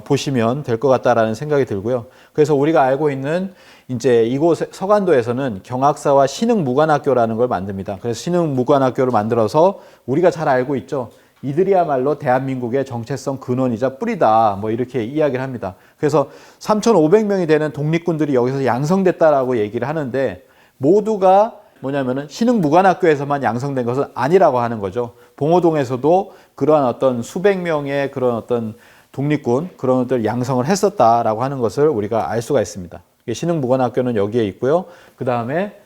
보시면 될 것 같다라는 생각이 들고요. 그래서 우리가 알고 있는 이제 이곳 서간도에서는 경학사와 신흥무관학교라는 걸 만듭니다. 그래서 신흥무관학교를 만들어서 우리가 잘 알고 있죠. 이들이야말로 대한민국의 정체성 근원이자 뿌리다. 뭐 이렇게 이야기를 합니다. 그래서 3,500명이 되는 독립군들이 여기서 양성됐다라고 얘기를 하는데 모두가 뭐냐면은 신흥무관학교에서만 양성된 것은 아니라고 하는 거죠. 봉오동에서도 그러한 어떤 수백 명의 그런 어떤 독립군 그런 것들 양성을 했었다라고 하는 것을 우리가 알 수가 있습니다. 신흥무관학교는 여기에 있고요. 그 다음에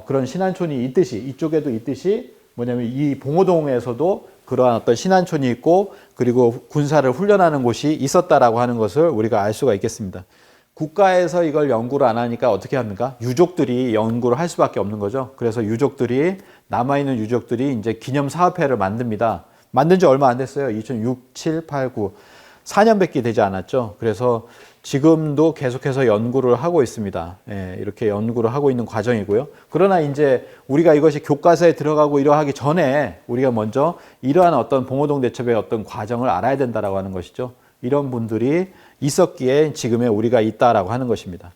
그런 신안촌이 있듯이 이쪽에도 있듯이 뭐냐면 이 봉오동에서도 그러한 어떤 신안촌이 있고 그리고 군사를 훈련하는 곳이 있었다라고 하는 것을 우리가 알 수가 있겠습니다. 국가에서 이걸 연구를 안 하니까 어떻게 합니까? 유족들이 연구를 할 수밖에 없는 거죠. 그래서 유족들이 남아있는 유족들이 이제 기념사업회를 만듭니다. 만든 지 얼마 안 됐어요. 2006, 7, 8, 9 4년밖에 되지 않았죠. 그래서 지금도 계속해서 연구를 하고 있습니다. 예, 이렇게 연구를 하고 있는 과정이고요. 그러나 이제 우리가 이것이 교과서에 들어가고 이러하기 전에 우리가 먼저 이러한 어떤 봉오동 대첩의 어떤 과정을 알아야 된다라고 하는 것이죠. 이런 분들이 있었기에 지금의 우리가 있다라고 하는 것입니다.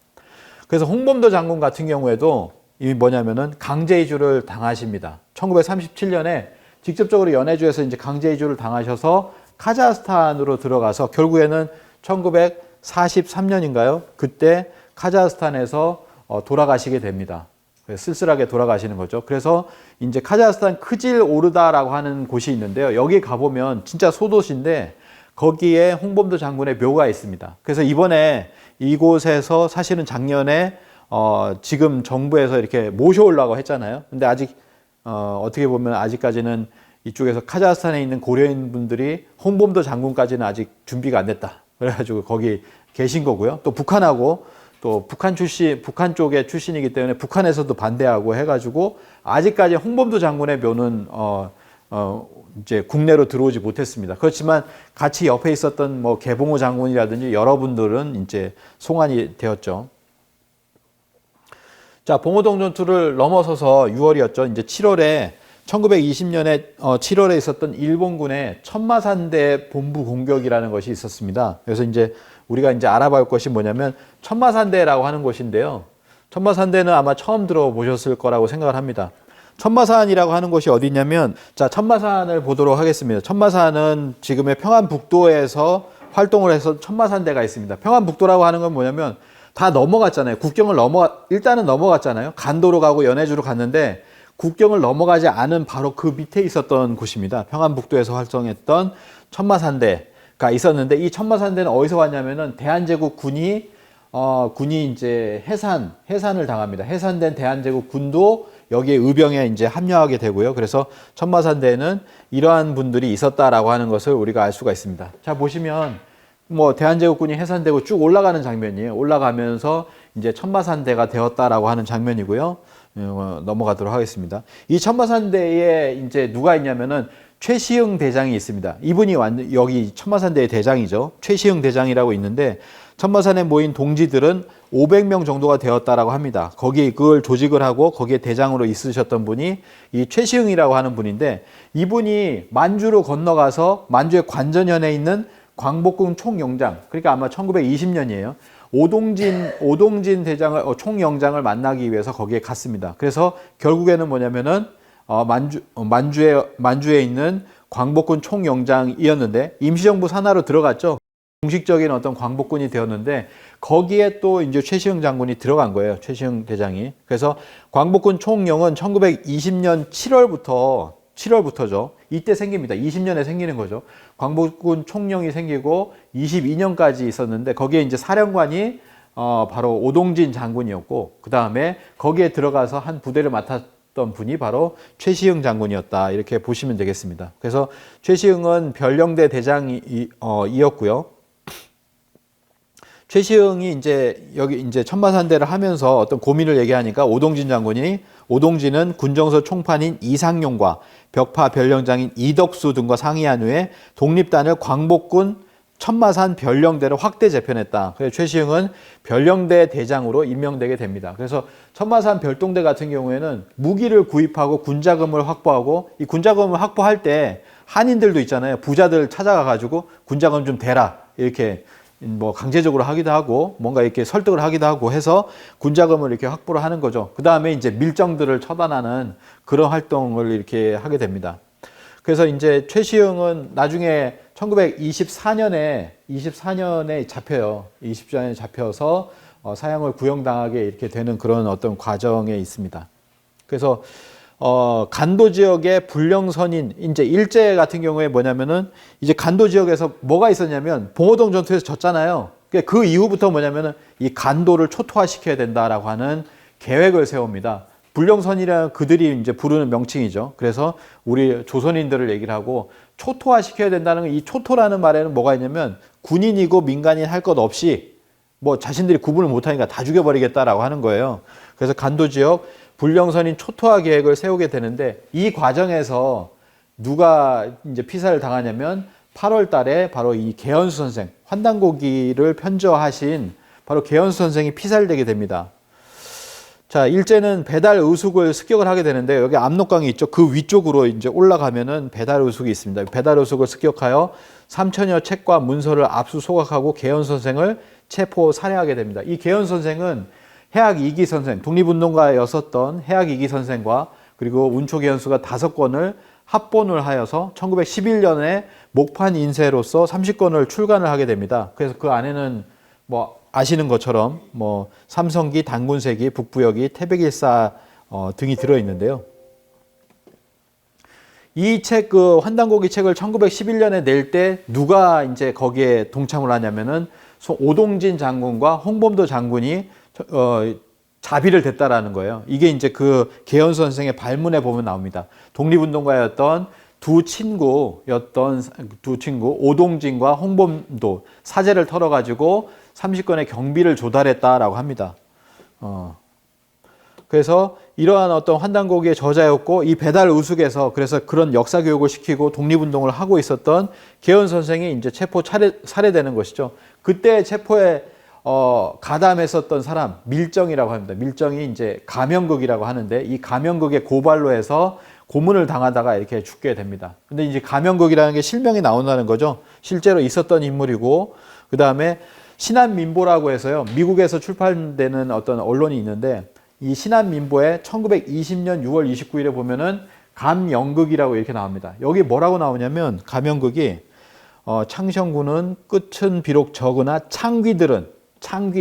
그래서 홍범도 장군 같은 경우에도 이 뭐냐면은 강제 이주를 당하십니다. 1937년에 직접적으로 연해주에서 이제 강제 이주를 당하셔서 카자흐스탄으로 들어가서 결국에는 1943년인가요? 그때 카자흐스탄에서 돌아가시게 됩니다. 쓸쓸하게 돌아가시는 거죠. 그래서 이제 카자흐스탄 크질 오르다라고 하는 곳이 있는데요. 여기 가보면 진짜 소도시인데 거기에 홍범도 장군의 묘가 있습니다. 그래서 이번에 이곳에서 사실은 작년에 지금 정부에서 이렇게 모셔오려고 했잖아요. 근데 아직 어떻게 보면 아직까지는 이쪽에서 카자흐스탄에 있는 고려인 분들이 홍범도 장군까지는 아직 준비가 안 됐다. 그래가지고 거기 계신 거고요. 또 북한하고 또 북한 쪽의 출신이기 때문에 북한에서도 반대하고 해가지고 아직까지 홍범도 장군의 묘는 이제 국내로 들어오지 못했습니다. 그렇지만 같이 옆에 있었던 뭐 개봉호 장군이라든지 여러분들은 이제 송환이 되었죠. 자, 봉오동 전투를 넘어서서 6월이었죠. 이제 7월에 1920년에 7월에 있었던 일본군의 천마산대 본부 공격이라는 것이 있었습니다. 그래서 이제 우리가 이제 알아볼 것이 뭐냐면 천마산대라고 하는 곳인데요. 천마산대는 아마 처음 들어보셨을 거라고 생각을 합니다. 천마산이라고 하는 곳이 어디 있냐면, 자, 천마산을 보도록 하겠습니다. 천마산은 지금의 평안북도에서 활동을 해서 천마산대가 있습니다. 평안북도라고 하는 건 뭐냐면 다 넘어갔잖아요. 국경을 일단은 넘어갔잖아요. 간도로 가고 연해주로 갔는데 국경을 넘어가지 않은 바로 그 밑에 있었던 곳입니다. 평안북도에서 활동했던 천마산대가 있었는데 이 천마산대는 어디서 왔냐면은 대한제국 군이 이제 해산을 당합니다. 해산된 대한제국 군도 여기에 의병에 이제 합류하게 되고요. 그래서 천마산대에는 이러한 분들이 있었다라고 하는 것을 우리가 알 수가 있습니다. 자, 보시면 뭐 대한제국군이 해산되고 쭉 올라가는 장면이에요. 올라가면서 이제 천마산대가 되었다라고 하는 장면이고요. 넘어가도록 하겠습니다. 이 천마산대에 이제 누가 있냐면은 최시흥 대장이 있습니다. 이분이 여기 천마산대의 대장이죠. 최시흥 대장이라고 있는데 천마산에 모인 동지들은 500명 정도가 되었다라고 합니다. 거기 그걸 조직을 하고 거기에 대장으로 있으셨던 분이 이 최시흥이라고 하는 분인데 이분이 만주로 건너가서 만주의 관전현에 있는 광복군 총영장, 그러니까 아마 1920년이에요. 오동진 대장을 총영장을 만나기 위해서 거기에 갔습니다. 그래서 결국에는 뭐냐면은 만주에 있는 광복군 총영장이었는데 임시정부 산하로 들어갔죠. 공식적인 어떤 광복군이 되었는데 거기에 또 이제 최시흥 장군이 들어간 거예요. 최시흥 대장이. 그래서 광복군 총영은 1920년 7월부터죠. 이때 생깁니다. 20년에 생기는 거죠. 광복군 총영이 생기고 22년까지 있었는데 거기에 이제 사령관이 바로 오동진 장군이었고 그 다음에 거기에 들어가서 한 부대를 맡았던 분이 바로 최시흥 장군이었다. 이렇게 보시면 되겠습니다. 그래서 최시흥은 변령대 대장이었고요. 최시흥이 이제 여기 이제 천마산대를 하면서 어떤 고민을 얘기하니까 오동진은 군정서 총판인 이상용과 벽파 변령장인 이덕수 등과 상의한 후에 독립단을 광복군 천마산 변령대를 확대 재편했다. 그래서 최시흥은 변령대 대장으로 임명되게 됩니다. 그래서 천마산 별동대 같은 경우에는 무기를 구입하고 군자금을 확보하고 이 군자금을 확보할 때 한인들도 있잖아요. 부자들 찾아가 가지고 군자금 좀 대라 이렇게 뭐 강제적으로 하기도 하고 뭔가 이렇게 설득을 하기도 하고 해서 군자금을 이렇게 확보를 하는 거죠. 그 다음에 이제 밀정들을 처단하는 그런 활동을 이렇게 하게 됩니다. 그래서 이제 최시흥은 나중에 1924년에 잡혀요. 24년에 잡혀서 사형을 구형당하게 이렇게 되는 그런 어떤 과정에 있습니다. 그래서 간도 지역의 불령선인 이제 일제 같은 경우에 뭐냐면은 이제 간도 지역에서 뭐가 있었냐면 봉오동 전투에서 졌잖아요. 그 이후부터 뭐냐면은 이 간도를 초토화시켜야 된다라고 하는 계획을 세웁니다. 불령선이라 그들이 이제 부르는 명칭이죠. 그래서 우리 조선인들을 얘기를 하고 초토화시켜야 된다는 이 초토라는 말에는 뭐가 있냐면 군인이고 민간인 할 것 없이 뭐 자신들이 구분을 못하니까 다 죽여버리겠다라고 하는 거예요. 그래서 간도 지역 불령선인 초토화 계획을 세우게 되는데 이 과정에서 누가 이제 피살을 당하냐면 8월 달에 바로 이 계현수 선생, 환단고기를 편저하신 바로 계현수 선생이 피살되게 됩니다. 자, 일제는 배달 의숙을 습격을 하게 되는데 여기 압록강이 있죠. 그 위쪽으로 이제 올라가면은 배달 의숙이 있습니다. 배달 의숙을 습격하여 3천여 책과 문서를 압수소각하고 계현수 선생을 체포 살해하게 됩니다. 이 계현수 선생은 해학 이기 선생, 독립운동가였었던 해학 이기 선생과 그리고 운초 계현수가 5권을 합본을 하여서 1911년에 목판 인쇄로서 30권을 출간을 하게 됩니다. 그래서 그 안에는 뭐 아시는 것처럼 뭐 삼성기, 단군세기, 북부여기, 태백일사 등이 들어 있는데요. 이 책, 그 환단고기 책을 1911년에 낼 때 누가 이제 거기에 동참을 하냐면은 오동진 장군과 홍범도 장군이 자비를 댔다라는 거예요. 이게 이제 그 계현수 선생의 발문에 보면 나옵니다. 독립운동가였던 두 친구 오동진과 홍범도 사제를 털어가지고 30건의 경비를 조달했다라고 합니다. 그래서 이러한 어떤 환단고기의 저자였고 이 배달 의숙에서 그래서 그런 역사 교육을 시키고 독립운동을 하고 있었던 계현 선생이 이제 살해되는 것이죠. 그때 체포에 가담했었던 사람 밀정이라고 합니다. 밀정이 이제 가명극이라고 하는데 이 가명극의 고발로 해서 고문을 당하다가 이렇게 죽게 됩니다. 근데 이제 가명극이라는 게 실명이 나온다는 거죠. 실제로 있었던 인물이고 그 다음에 신한민보라고 해서요. 미국에서 출판되는 어떤 언론이 있는데 이 신한민보에 1920년 6월 29일에 보면은 감영극이라고 이렇게 나옵니다. 여기 뭐라고 나오냐면 감영극이 창성군은 끝은 비록 적으나 창귀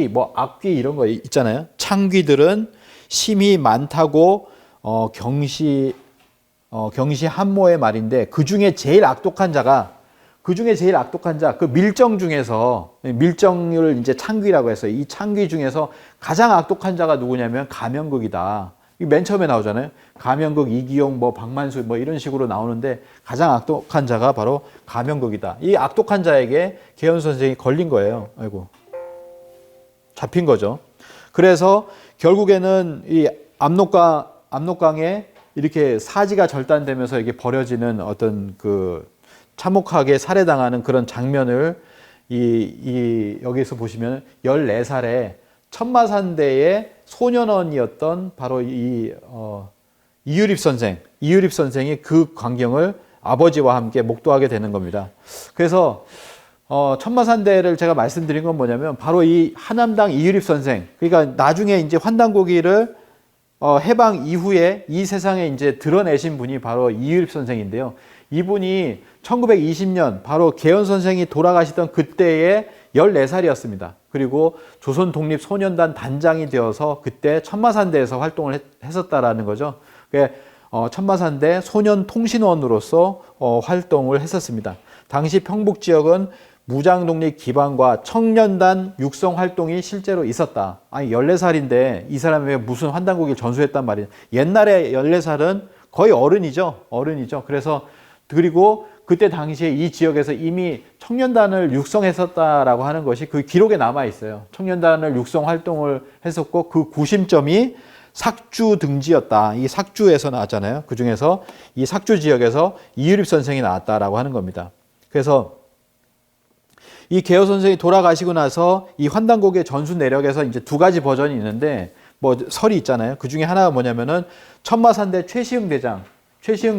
뭐 악귀 이런 거 있잖아요. 창귀들은 심이 많다고 경시 한모의 말인데 그 중에 제일 악독한 자 그 밀정 중에서 밀정을 이제 창귀라고 해서 이 창귀 중에서 가장 악독한 자가 누구냐면 감영극이다. 맨 처음에 나오잖아요. 가명극 이기용, 뭐 박만수 뭐 이런 식으로 나오는데 가장 악독한 자가 바로 가명극이다. 이 악독한 자에게 개연수 선생이 걸린 거예요. 아이고. 잡힌 거죠. 그래서 결국에는 이 압록강에 이렇게 사지가 절단되면서 이게 벌어지는 어떤 그 참혹하게 살해당하는 그런 장면을 여기서 보시면 14살에 천마산대의 소년원이었던 바로 이유립 선생이 그 광경을 아버지와 함께 목도하게 되는 겁니다. 그래서 천마산대를 제가 말씀드린 건 뭐냐면 바로 이 하남당 이유립 선생, 그러니까 나중에 이제 환단고기를 해방 이후에 이 세상에 이제 드러내신 분이 바로 이유립 선생인데요. 이분이 1920년 바로 개연 선생이 돌아가시던 그때에 14살이었습니다. 그리고 조선독립소년단 단장이 되어서 그때 천마산대에서 활동을 했었다라는 거죠. 천마산대 소년통신원으로서 활동을 했었습니다. 당시 평북 지역은 무장독립 기반과 청년단 육성 활동이 실제로 있었다. 아니 14살인데 이 사람이 왜 무슨 환단고기를 전수했단 말이에요. 옛날에 14살은 거의 어른이죠. 그리고 그때 당시에 이 지역에서 이미 청년단을 육성했었다라고 하는 것이 그 기록에 남아 있어요. 청년단을 육성 활동을 했었고 그 구심점이 삭주 등지였다. 이 삭주에서 나왔잖아요. 그 중에서 이 삭주 지역에서 이유립 선생이 나왔다라고 하는 겁니다. 그래서 이 개연 선생이 돌아가시고 나서 이 환단고기의 전수 내력에서 이제 두 가지 버전이 있는데 뭐 설이 있잖아요. 그 중에 하나가 뭐냐면은 천마산대 최시흥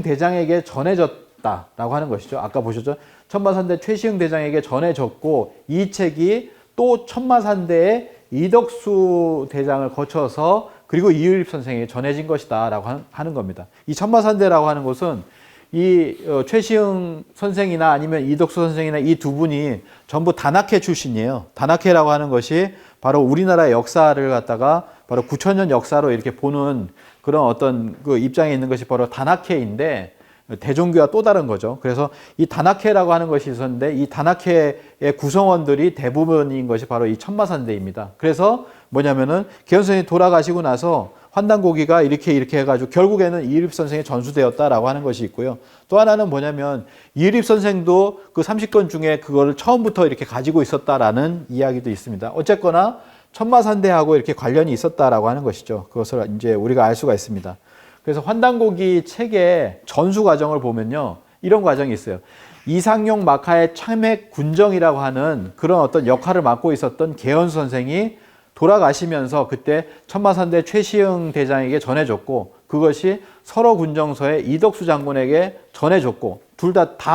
대장에게 전해졌다라고 하는 것이죠. 아까 보셨죠? 천마산대 최시흥 대장에게 전해졌고 이 책이 또 천마산대의 이덕수 대장을 거쳐서 그리고 이유립 선생에게 전해진 것이다라고 하는 겁니다. 이 천마산대라고 하는 곳은 이 최시흥 선생이나 아니면 이덕수 선생이나 이 두 분이 전부 단학회 출신이에요. 단학회라고 하는 것이 바로 우리나라의 역사를 갖다가 바로 9,000년 역사로 이렇게 보는 그런 어떤 그 입장에 있는 것이 바로 단학회인데 대종교와 또 다른 거죠. 그래서 이 단학회라고 하는 것이 있었는데 이 단학회의 구성원들이 대부분인 것이 바로 이 천마산대입니다. 그래서 뭐냐면은 개연 선생이 돌아가시고 나서 환단고기가 이렇게 해가지고 결국에는 이유립 선생이 전수되었다라고 하는 것이 있고요. 또 하나는 뭐냐면 이유립 선생도 그 30권 중에 그거를 처음부터 이렇게 가지고 있었다라는 이야기도 있습니다. 어쨌거나 천마산대하고 이렇게 관련이 있었다라고 하는 것이죠. 그것을 이제 우리가 알 수가 있습니다. 그래서 환단고기 책의 전수 과정을 보면요. 이런 과정이 있어요. 이상용 막하의 참액 군정이라고 하는 그런 어떤 역할을 맡고 있었던 개연수 선생이 돌아가시면서 그때 천마산대 최시흥 대장에게 전해줬고 그것이 설어군정서의 이덕수 장군에게 전해줬고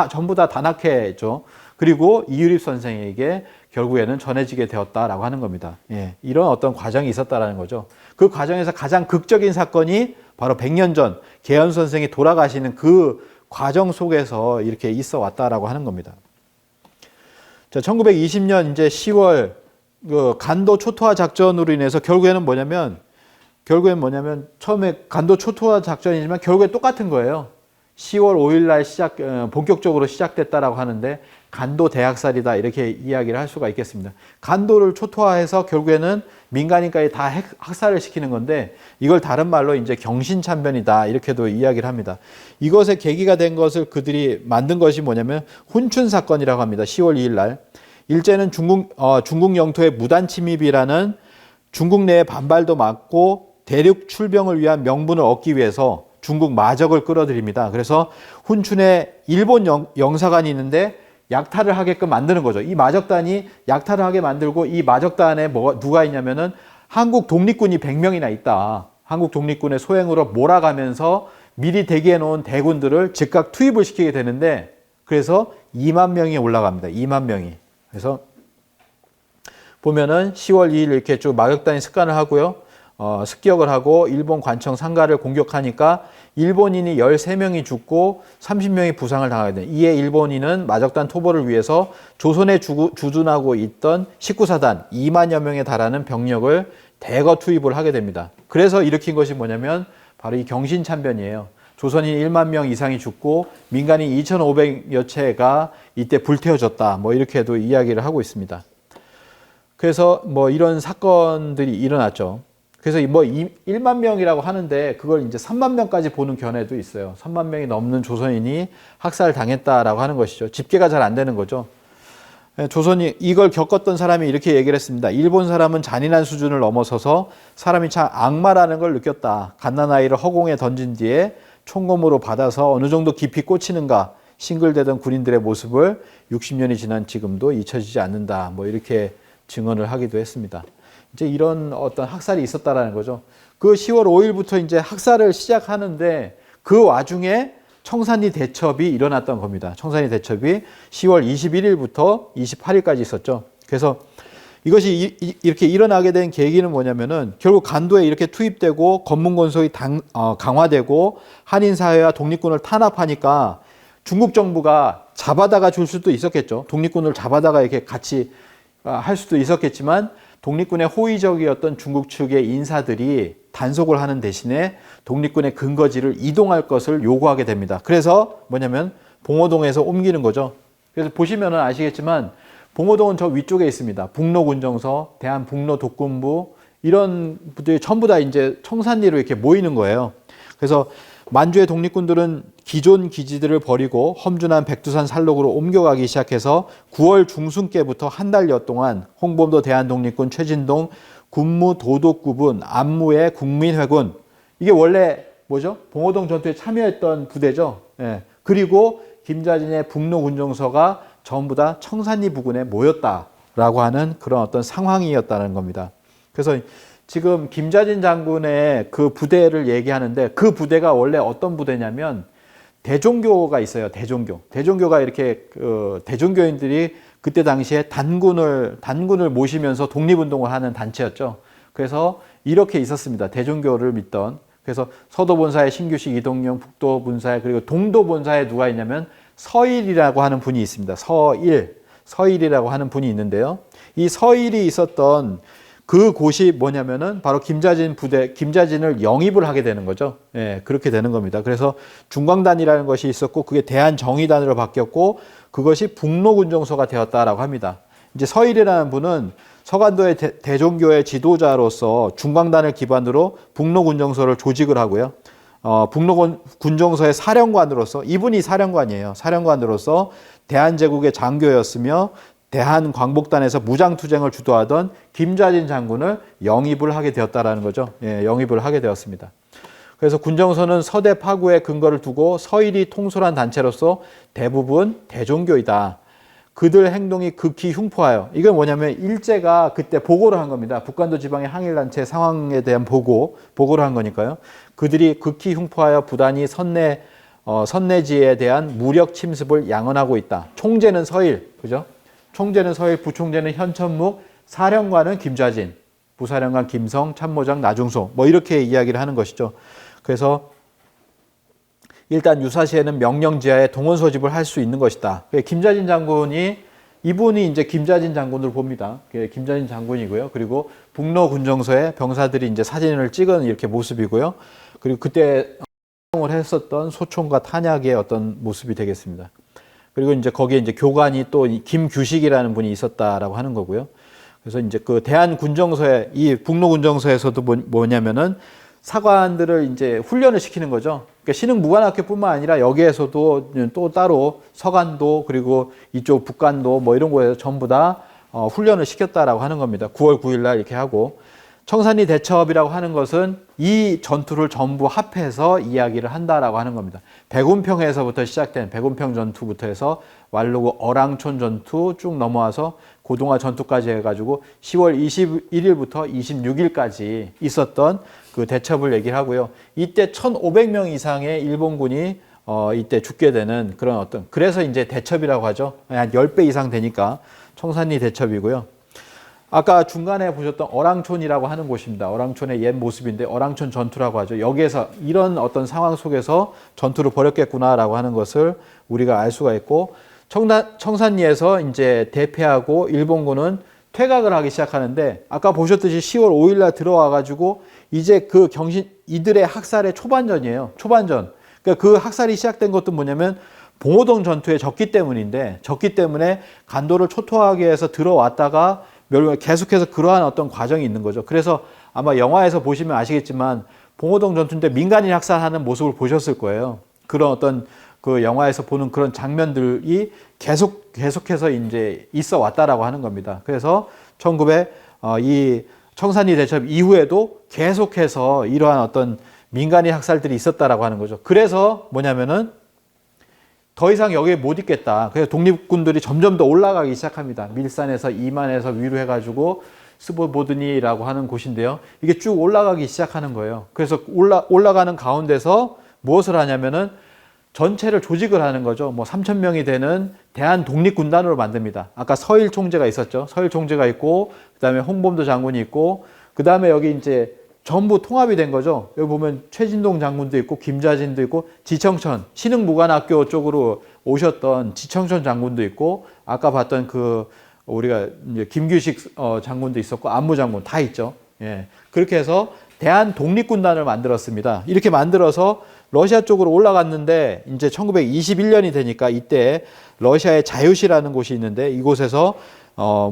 전부 다 단학회죠. 그리고 이유립 선생에게 결국에는 전해지게 되었다라고 하는 겁니다. 예, 이런 어떤 과정이 있었다라는 거죠. 그 과정에서 가장 극적인 사건이 바로 100년 전 개연 선생이 돌아가시는 그 과정 속에서 이렇게 있어 왔다라고 하는 겁니다. 자, 1920년 이제 10월 그 간도 초토화 작전으로 인해서 결국에는 뭐냐면 처음에 간도 초토화 작전이지만 결국에 똑같은 거예요. 10월 5일 날 본격적으로 시작됐다라고 하는데 간도 대학살이다 이렇게 이야기를 할 수가 있겠습니다. 간도를 초토화해서 결국에는 민간인까지 다 학살을 시키는 건데 이걸 다른 말로 이제 경신참변이다 이렇게도 이야기를 합니다. 이것의 계기가 된 것을 그들이 만든 것이 뭐냐면 훈춘 사건이라고 합니다. 10월 2일 날. 일제는 중국 영토의 무단 침입이라는 중국 내의 반발도 막고 대륙 출병을 위한 명분을 얻기 위해서 중국 마적을 끌어들입니다. 그래서 훈춘에 일본 영사관이 있는데 약탈을 하게끔 만드는 거죠. 이 마적단이 약탈을 하게 만들고 이 마적단에 누가 있냐면은 한국 독립군이 100명이나 있다. 한국 독립군의 소행으로 몰아가면서 미리 대기해 놓은 대군들을 즉각 투입을 시키게 되는데 그래서 2만 명이 올라갑니다. 2만 명이. 그래서 보면은 10월 2일 이렇게 쭉 마격단이 습관을 하고요. 습격을 하고 일본 관청 상가를 공격하니까 일본인이 13명이 죽고 30명이 부상을 당하게 됩니다. 이에 일본인은 마적단 토벌을 위해서 조선에 주둔하고 있던 19사단 2만여 명에 달하는 병력을 대거 투입을 하게 됩니다. 그래서 일으킨 것이 뭐냐면 바로 이 경신참변이에요. 조선인 1만 명 이상이 죽고 민간인 2,500여 채가 이때 불태워졌다. 뭐 이렇게도 이야기를 하고 있습니다. 그래서 뭐 이런 사건들이 일어났죠. 그래서 뭐 1만 명이라고 하는데 그걸 이제 3만 명까지 보는 견해도 있어요. 3만 명이 넘는 조선인이 학살당했다라고 하는 것이죠. 집계가 잘 안 되는 거죠. 조선이 이걸 겪었던 사람이 이렇게 얘기를 했습니다. 일본 사람은 잔인한 수준을 넘어서서 사람이 참 악마라는 걸 느꼈다. 갓난아이를 허공에 던진 뒤에 총검으로 받아서 어느 정도 깊이 꽂히는가 싱글대던 군인들의 모습을 60년이 지난 지금도 잊혀지지 않는다. 뭐 이렇게 증언을 하기도 했습니다. 이제 이런 어떤 학살이 있었다라는 거죠. 그 10월 5일부터 이제 학살을 시작하는데 그 와중에 청산리 대첩이 일어났던 겁니다. 청산리 대첩이 10월 21일부터 28일까지 있었죠. 그래서 이것이 이렇게 일어나게 된 계기는 뭐냐면은 결국 간도에 이렇게 투입되고 검문건속이 강화되고 한인사회와 독립군을 탄압하니까 중국 정부가 잡아다가 줄 수도 있었겠죠. 독립군을 잡아다가 이렇게 같이 할 수도 있었겠지만 독립군의 호의적이었던 중국 측의 인사들이 단속을 하는 대신에 독립군의 근거지를 이동할 것을 요구하게 됩니다. 그래서 뭐냐면 봉오동에서 옮기는 거죠. 그래서 보시면은 아시겠지만 봉오동은 저 위쪽에 있습니다. 북로군정서, 대한북로독군부 이런 부들이 전부 다 이제 청산리로 이렇게 모이는 거예요. 그래서 만주의 독립군들은 기존 기지들을 버리고 험준한 백두산 산록으로 옮겨가기 시작해서 9월 중순께부터 한 달여 동안 홍범도 대한독립군 최진동 군무도독구분 안무의 국민회군 이게 원래 뭐죠? 봉오동 전투에 참여했던 부대죠. 예. 그리고 김자진의 북로군정서가 전부 다 청산리 부근에 모였다라고 하는 그런 어떤 상황이었다는 겁니다. 그래서 지금 김자진 장군의 그 부대를 얘기하는데 그 부대가 원래 어떤 부대냐면 대종교가 있어요. 대종교가 이렇게 대종교인들이 그때 당시에 단군을 모시면서 독립운동을 하는 단체였죠. 그래서 이렇게 있었습니다. 대종교를 믿던. 그래서 서도본사에 신규식, 이동영, 북도본사에 그리고 동도본사에 누가 있냐면 서일이라고 하는 분이 있습니다. 서일이라고 하는 분이 있는데요. 이 서일이 있었던 그 곳이 뭐냐면은 바로 김자진을 영입을 하게 되는 거죠. 예, 그렇게 되는 겁니다. 그래서 중광단이라는 것이 있었고 그게 대한정의단으로 바뀌었고 그것이 북로군정서가 되었다라고 합니다. 이제 서일이라는 분은 서간도의 대종교의 지도자로서 중광단을 기반으로 북로군정서를 조직을 하고요. 북로군정서의 사령관으로서 이분이 사령관이에요. 사령관으로서 대한제국의 장교였으며 대한광복단에서 무장투쟁을 주도하던 김자진 장군을 영입을 하게 되었다라는 거죠. 예, 영입을 하게 되었습니다. 그래서 군정서는 서대 파구에 근거를 두고 서일이 통솔한 단체로서 대부분 대종교이다. 그들 행동이 극히 흉포하여 이건 뭐냐면 일제가 그때 보고를 한 겁니다. 북한도 지방의 항일단체 상황에 대한 보고를 한 거니까요. 그들이 극히 흉포하여 부단히 선내지에 대한 무력 침습을 양언하고 있다. 총재는 서일, 그죠? 총재는 서일, 부총재는 현천묵, 사령관은 김자진, 부사령관 김성, 참모장 나중소 뭐 이렇게 이야기를 하는 것이죠. 그래서 일단 유사시에는 명령지하에 동원 소집을 할 수 있는 것이다. 김자진 장군이 이분이 이제 김자진 장군을 봅니다. 김자진 장군이고요. 그리고 북로군정서에 병사들이 이제 사진을 찍은 이렇게 모습이고요. 그리고 그때 활동을 했었던 소총과 탄약의 어떤 모습이 되겠습니다. 그리고 이제 거기에 이제 교관이 또 김규식이라는 분이 있었다라고 하는 거고요. 그래서 이제 그 대한군정서에 이 북로군정서에서도 뭐냐면은 사관들을 이제 훈련을 시키는 거죠. 그러니까 신흥무관학교뿐만 아니라 여기에서도 또 따로 서간도 그리고 이쪽 북간도 뭐 이런 거에서 전부 다 훈련을 시켰다라고 하는 겁니다. 9월 9일 날 이렇게 하고 청산리 대첩이라고 하는 것은 이 전투를 전부 합해서 이야기를 한다라고 하는 겁니다. 백운평에서부터 시작된 백운평 전투부터 해서 완로구 어랑촌 전투 쭉 넘어와서 고동화 전투까지 해가지고 10월 21일부터 26일까지 있었던 그 대첩을 얘기를 하고요. 이때 1,500명 이상의 일본군이 이때 죽게 되는 그런 어떤 그래서 이제 대첩이라고 하죠. 한 10배 이상 되니까 청산리 대첩이고요. 아까 중간에 보셨던 어랑촌이라고 하는 곳입니다. 어랑촌의 옛 모습인데 어랑촌 전투라고 하죠. 여기에서 이런 어떤 상황 속에서 전투를 벌였겠구나라고 하는 것을 우리가 알 수가 있고 청산리에서 이제 대패하고 일본군은 퇴각을 하기 시작하는데 아까 보셨듯이 10월 5일 날 들어와 가지고 이제 그 이들의 학살의 초반전이에요. 초반전. 그러니까 그 학살이 시작된 것도 뭐냐면 봉오동 전투에 졌기 때문인데 졌기 때문에 간도를 초토하게 해서 들어왔다가 계속해서 그러한 어떤 과정이 있는 거죠. 그래서 아마 영화에서 보시면 아시겠지만 봉오동 전투 때 민간인 학살하는 모습을 보셨을 거예요. 그런 어떤 그 영화에서 보는 그런 장면들이 계속해서 이제 있어 왔다라고 하는 겁니다. 그래서 이 청산리 대첩 이후에도 계속해서 이러한 어떤 민간인 학살들이 있었다라고 하는 거죠. 그래서 뭐냐면은 더 이상 여기에 못 있겠다. 그래서 독립군들이 점점 더 올라가기 시작합니다. 밀산에서 이만에서 위로 해가지고 스보보드니라고 하는 곳인데요. 이게 쭉 올라가기 시작하는 거예요. 그래서 올라가는 가운데서 무엇을 하냐면은 전체를 조직을 하는 거죠. 뭐 3,000명이 되는 대한 독립군단으로 만듭니다. 아까 서일 총재가 있었죠. 서일 총재가 있고, 그 다음에 홍범도 장군이 있고, 그 다음에 여기 이제 전부 통합이 된 거죠. 여기 보면 최진동 장군도 있고, 김자진도 있고, 지청천, 신흥무관학교 쪽으로 오셨던 지청천 장군도 있고, 아까 봤던 우리가 이제 김규식 장군도 있었고, 안무 장군 다 있죠. 예. 그렇게 해서 대한 독립군단을 만들었습니다. 이렇게 만들어서 러시아 쪽으로 올라갔는데 이제 1921년이 되니까 이때 러시아의 자유시라는 곳이 있는데 이곳에서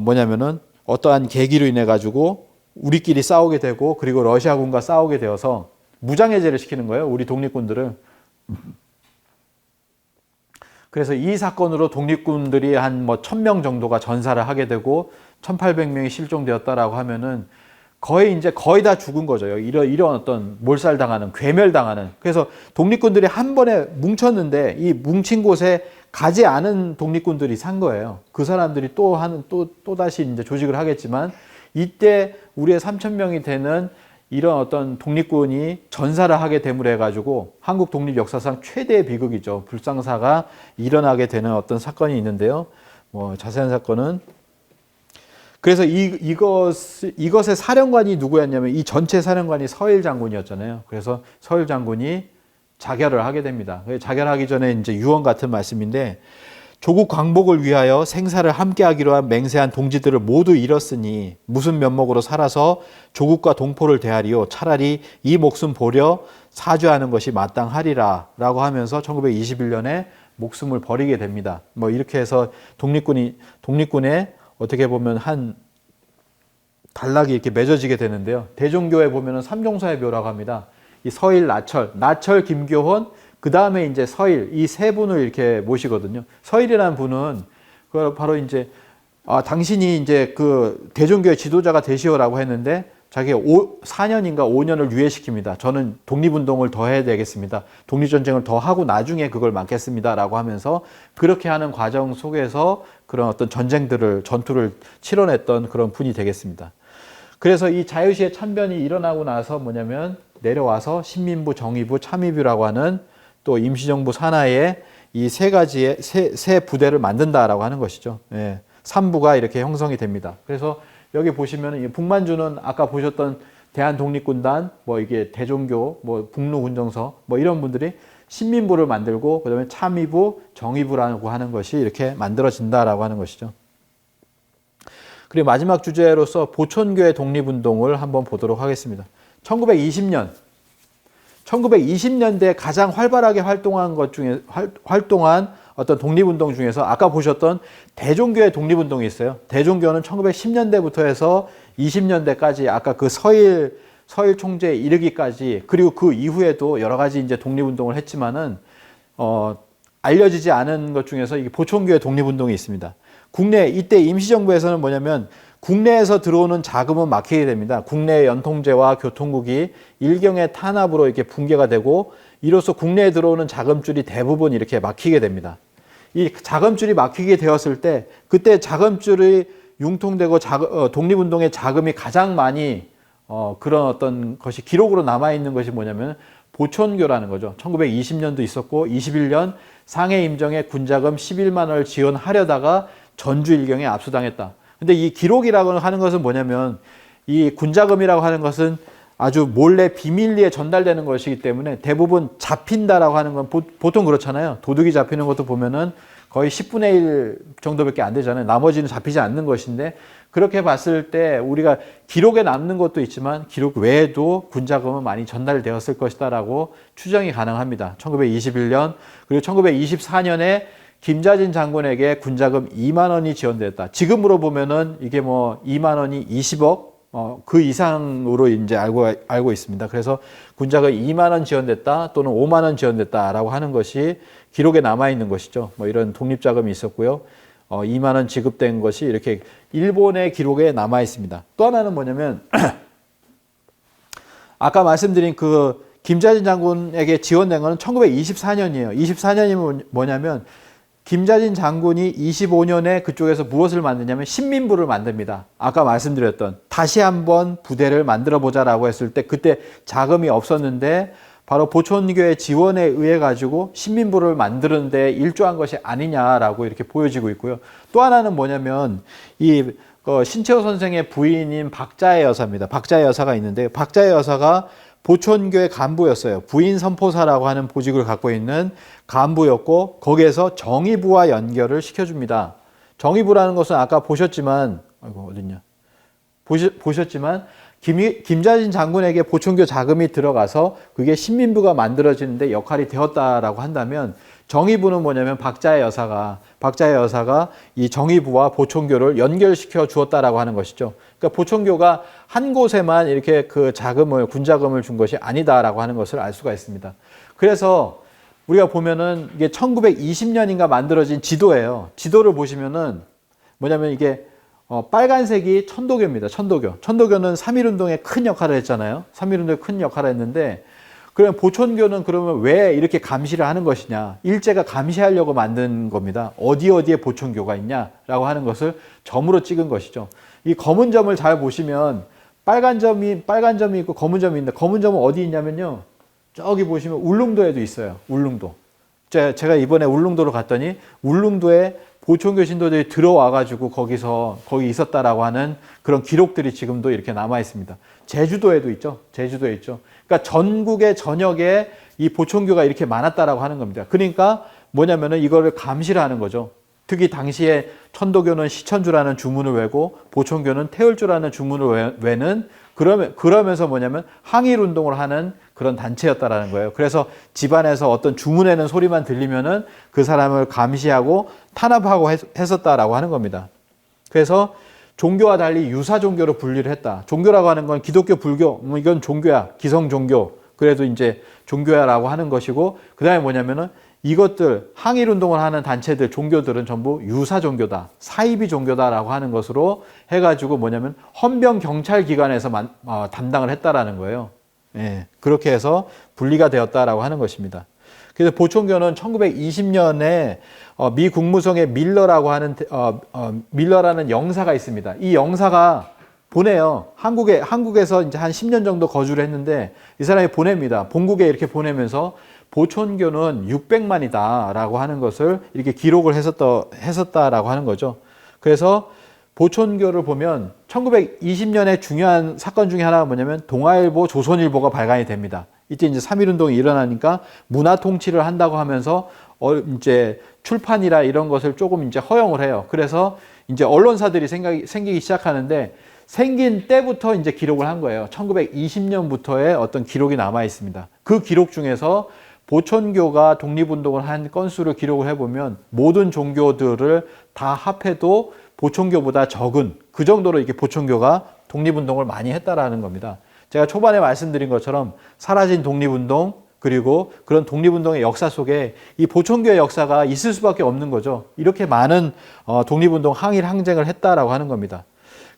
뭐냐면은 어떠한 계기로 인해 가지고 우리끼리 싸우게 되고 그리고 러시아군과 싸우게 되어서 무장해제를 시키는 거예요. 우리 독립군들을. 그래서 이 사건으로 독립군들이 한 뭐 1,000명 정도가 전사를 하게 되고 1,800명이 실종되었다라고 하면은 거의 다 죽은 거죠. 이런 어떤 몰살당하는, 괴멸당하는. 그래서 독립군들이 한 번에 뭉쳤는데 이 뭉친 곳에 가지 않은 독립군들이 산 거예요. 그 사람들이 또 다시 이제 조직을 하겠지만 이때 우리의 3,000명이 되는 이런 어떤 독립군이 전사를 하게 됨으로 해가지고 한국 독립 역사상 최대의 비극이죠. 불상사가 일어나게 되는 어떤 사건이 있는데요. 뭐 자세한 사건은 그래서 이것의 사령관이 누구였냐면 이 전체 사령관이 서일 장군이었잖아요. 그래서 서일 장군이 자결을 하게 됩니다. 자결하기 전에 이제 유언 같은 말씀인데 조국 광복을 위하여 생사를 함께하기로 한 맹세한 동지들을 모두 잃었으니 무슨 면목으로 살아서 조국과 동포를 대하리요. 차라리 이 목숨 보려 사죄하는 것이 마땅하리라 라고 하면서 1921년에 목숨을 버리게 됩니다. 뭐 이렇게 해서 독립군의 어떻게 보면 한 단락이 이렇게 맺어지게 되는데요. 대종교에 보면은 삼종사의 묘라고 합니다. 이 서일, 나철, 김교훈, 그 다음에 이제 서일, 이 세 분을 이렇게 모시거든요. 서일이라는 분은 바로 이제 당신이 이제 그 대종교의 지도자가 되시오라고 했는데 자기가 4년인가 5년을 유예시킵니다. 저는 독립운동을 더 해야 되겠습니다. 독립전쟁을 더 하고 나중에 그걸 맡겠습니다. 라고 하면서 그렇게 하는 과정 속에서 그런 어떤 전투를 치러냈던 그런 분이 되겠습니다. 그래서 이 자유시의 참변이 일어나고 나서 뭐냐면 내려와서 신민부, 정의부, 참의부라고 하는 또 임시정부 산하에 이 세 가지의 세 부대를 만든다라고 하는 것이죠. 예. 3부가 이렇게 형성이 됩니다. 그래서 여기 보시면 북만주는 아까 보셨던 대한독립군단, 뭐 이게 대종교, 뭐 북로군정서, 뭐 이런 분들이 신민부를 만들고 그다음에 참의부, 정의부라고 하는 것이 이렇게 만들어진다라고 하는 것이죠. 그리고 마지막 주제로서 보촌교의 독립운동을 한번 보도록 하겠습니다. 1920년대 가장 활발하게 활동한 어떤 독립운동 중에서 아까 보셨던 대종교의 독립운동이 있어요. 대종교는 1910년대부터 해서 20년대까지 아까 그 서일 총재에 이르기까지 그리고 그 이후에도 여러 가지 이제 독립운동을 했지만은 알려지지 않은 것 중에서 이 보촌교의 독립운동이 있습니다. 이때 임시정부에서는 뭐냐면 국내에서 들어오는 자금은 막히게 됩니다. 국내 연통제와 교통국이 일경의 탄압으로 이렇게 붕괴가 되고 이로써 국내에 들어오는 자금줄이 대부분 이렇게 막히게 됩니다. 이 자금줄이 막히게 되었을 때 그때 자금줄이 융통되고 독립운동의 자금이 가장 많이 그런 어떤 것이 기록으로 남아있는 것이 뭐냐면 보촌교라는 거죠. 1920년도 있었고 21년 상해 임정에 군자금 11만 원을 지원하려다가 전주 일경에 압수당했다. 근데 이 기록이라고 하는 것은 뭐냐면 이 군자금이라고 하는 것은 아주 몰래 비밀리에 전달되는 것이기 때문에 대부분 잡힌다라고 하는 건 보통 그렇잖아요. 도둑이 잡히는 것도 보면은 거의 10분의 1 정도밖에 안 되잖아요. 나머지는 잡히지 않는 것인데 그렇게 봤을 때 우리가 기록에 남는 것도 있지만 기록 외에도 군자금은 많이 전달되었을 것이다라고 추정이 가능합니다. 1921년 그리고 1924년에 김자진 장군에게 군자금 2만 원이 지원됐다. 지금으로 보면은 이게 뭐 2만 원이 20억 그 이상으로 이제 알고 있습니다. 그래서 군자금 2만 원 지원됐다 또는 5만 원 지원됐다라고 하는 것이 기록에 남아 있는 것이죠. 뭐 이런 독립자금이 있었고요. 2만 원 지급된 것이 이렇게 일본의 기록에 남아 있습니다. 또 하나는 뭐냐면 아까 말씀드린 그 김자진 장군에게 지원된 것은 1924년이에요. 24년이면 뭐냐면 김자진 장군이 25년에 그쪽에서 무엇을 만드냐면 신민부를 만듭니다. 아까 말씀드렸던 다시 한번 부대를 만들어 보자라고 했을 때 그때 자금이 없었는데 바로 보촌교의 지원에 의해 가지고 신민부를 만드는데 일조한 것이 아니냐라고 이렇게 보여지고 있고요. 또 하나는 뭐냐면 이 신채호 선생의 부인인 박자혜 여사입니다. 박자혜 여사가 있는데 박자혜 여사가 보촌교의 간부였어요. 부인 선포사라고 하는 보직을 갖고 있는 간부였고 거기에서 정의부와 연결을 시켜줍니다. 정의부라는 것은 아까 보셨지만 어딨냐? 보셨지만 김자진 장군에게 보촌교 자금이 들어가서 그게 신민부가 만들어지는데 역할이 되었다라고 한다면 정의부는 뭐냐면 박자혜 여사가 이 정의부와 보촌교를 연결시켜 주었다라고 하는 것이죠. 그러니까 보촌교가 한 곳에만 이렇게 그 군자금을 준 것이 아니다라고 하는 것을 알 수가 있습니다. 그래서 우리가 보면은 이게 1920년인가 만들어진 지도예요. 지도를 보시면은 뭐냐면 이게 빨간색이 천도교입니다. 천도교는 3.1운동에 큰 역할을 했잖아요. 3.1운동에 큰 역할을 했는데 그러면 보촌교는 그러면 왜 이렇게 감시를 하는 것이냐? 일제가 감시하려고 만든 겁니다. 어디에 보촌교가 있냐라고 하는 것을 점으로 찍은 것이죠. 이 검은 점을 잘 보시면 빨간 점이 있고 검은 점이 있는데 검은 점은 어디 있냐면요. 저기 보시면 울릉도에도 있어요. 울릉도. 제가 이번에 울릉도로 갔더니 울릉도에 보촌교 신도들이 들어와가지고 거기 있었다라고 하는 그런 기록들이 지금도 이렇게 남아 있습니다. 제주도에 있죠. 그러니까 전국의 전역에 이 보촌교가 이렇게 많았다라고 하는 겁니다. 그러니까 뭐냐면은 이거를 감시를 하는 거죠. 특히 당시에 천도교는 시천주라는 주문을 외고 보촌교는 태을주라는 주문을 외는 그러면서 뭐냐면 항일운동을 하는 그런 단체였다라는 거예요. 그래서 집안에서 어떤 주문에는 소리만 들리면은 그 사람을 감시하고 탄압하고 했었다라고 하는 겁니다. 그래서 종교와 달리 유사 종교로 분리를 했다. 종교라고 하는 건 기독교, 불교, 이건 종교야. 기성 종교. 그래도 이제 종교야라고 하는 것이고, 그 다음에 뭐냐면은 이것들, 항일운동을 하는 단체들, 종교들은 전부 유사 종교다. 사이비 종교다라고 하는 것으로 해가지고 뭐냐면 헌병 경찰기관에서 담당을 했다라는 거예요. 예, 그렇게 해서 분리가 되었다라고 하는 것입니다. 그래서 보촌교는 1920년에 미 국무성의 밀러라는 영사가 있습니다. 이 영사가 보내요. 한국에서 이제 한 10년 정도 거주를 했는데 이 사람이 보냅니다. 본국에 이렇게 보내면서 보촌교는 600만이다라고 하는 것을 이렇게 기록을 했었다라고 하는 거죠. 그래서 보촌교를 보면 1920년에 중요한 사건 중에 하나가 뭐냐면 동아일보, 조선일보가 발간이 됩니다. 이때 이제 3.1운동이 일어나니까 문화 통치를 한다고 하면서 이제 출판이라 이런 것을 조금 이제 허용을 해요. 그래서 이제 언론사들이 생기기 시작하는데 생긴 때부터 이제 기록을 한 거예요. 1920년부터의 어떤 기록이 남아 있습니다. 그 기록 중에서 보촌교가 독립운동을 한 건수를 기록을 해보면 모든 종교들을 다 합해도 보촌교보다 적은 그 정도로 이렇게 보촌교가 독립운동을 많이 했다라는 겁니다. 제가 초반에 말씀드린 것처럼 사라진 독립운동 그리고 그런 독립운동의 역사 속에 이 보촌교의 역사가 있을 수밖에 없는 거죠. 이렇게 많은 독립운동 항일 항쟁을 했다라고 하는 겁니다.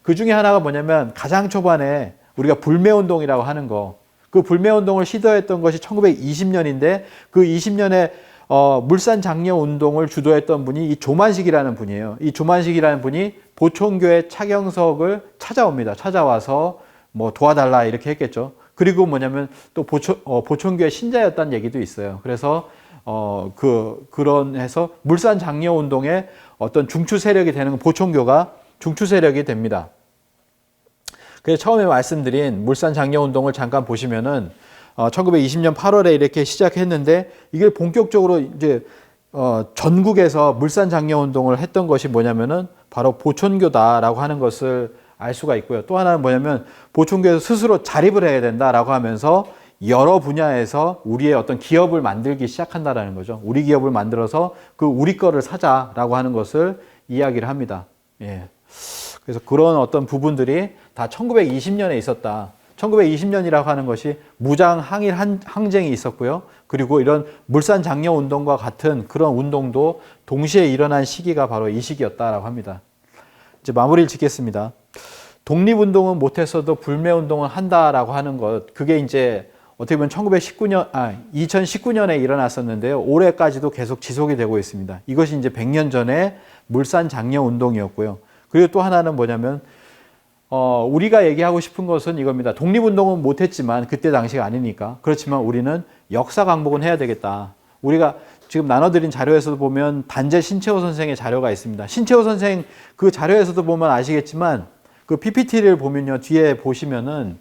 그 중에 하나가 뭐냐면 가장 초반에 우리가 불매운동이라고 하는 거, 그 불매운동을 시도했던 것이 1920년인데 그 20년에 물산장려운동을 주도했던 분이 이 조만식이라는 분이에요. 이 조만식이라는 분이 보촌교의 차경석을 찾아옵니다. 찾아와서 뭐 도와달라 이렇게 했겠죠. 그리고 뭐냐면 또 보촌교의 신자였다는 얘기도 있어요. 그래서 그런 해서 물산장려운동의 어떤 중추 세력이 되는 보촌교가 중추 세력이 됩니다. 그래서 처음에 말씀드린 물산장려운동을 잠깐 보시면은 1920년 8월에 이렇게 시작했는데 이게 본격적으로 이제 전국에서 물산장려운동을 했던 것이 뭐냐면은 바로 보촌교다라고 하는 것을 알 수가 있고요. 또 하나는 뭐냐면 보촌교에서 스스로 자립을 해야 된다라고 하면서 여러 분야에서 우리의 어떤 기업을 만들기 시작한다라는 거죠. 우리 기업을 만들어서 그 우리 거를 사자라고 하는 것을 이야기를 합니다. 예. 그래서 그런 어떤 부분들이 다 1920년에 있었다. 1920년이라고 하는 것이 무장 항일 항쟁이 있었고요. 그리고 이런 물산 장려 운동과 같은 그런 운동도 동시에 일어난 시기가 바로 이 시기였다라고 합니다. 이제 마무리를 짓겠습니다. 독립운동은 못했어도 불매운동은 한다라고 하는 것, 그게 이제 어떻게 보면 2019년에 일어났었는데요. 올해까지도 계속 지속이 되고 있습니다. 이것이 이제 100년 전에 물산 장려 운동이었고요. 그리고 또 하나는 뭐냐면, 우리가 얘기하고 싶은 것은 이겁니다. 독립운동은 못했지만, 그때 당시가 아니니까. 그렇지만 우리는 역사 강복은 해야 되겠다. 우리가 지금 나눠드린 자료에서도 보면 단재 신채호 선생의 자료가 있습니다. 신채호 선생 그 자료에서도 보면 아시겠지만, 그 PPT를 보면요. 뒤에 보시면은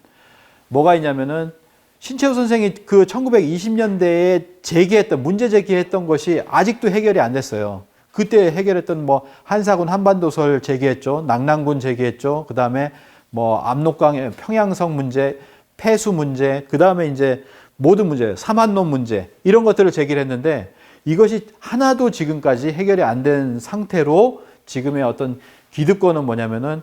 뭐가 있냐면은 신채호 선생이 그 1920년대에 문제 제기했던 것이 아직도 해결이 안 됐어요. 그때 해결했던 뭐 한사군 한반도설 제기했죠. 낙랑군 제기했죠. 그 다음에 뭐 압록강의 평양성 문제, 폐수 문제, 그 다음에 이제 모든 문제, 삼한론 문제 이런 것들을 제기를 했는데 이것이 하나도 지금까지 해결이 안 된 상태로 지금의 어떤 기득권은 뭐냐면은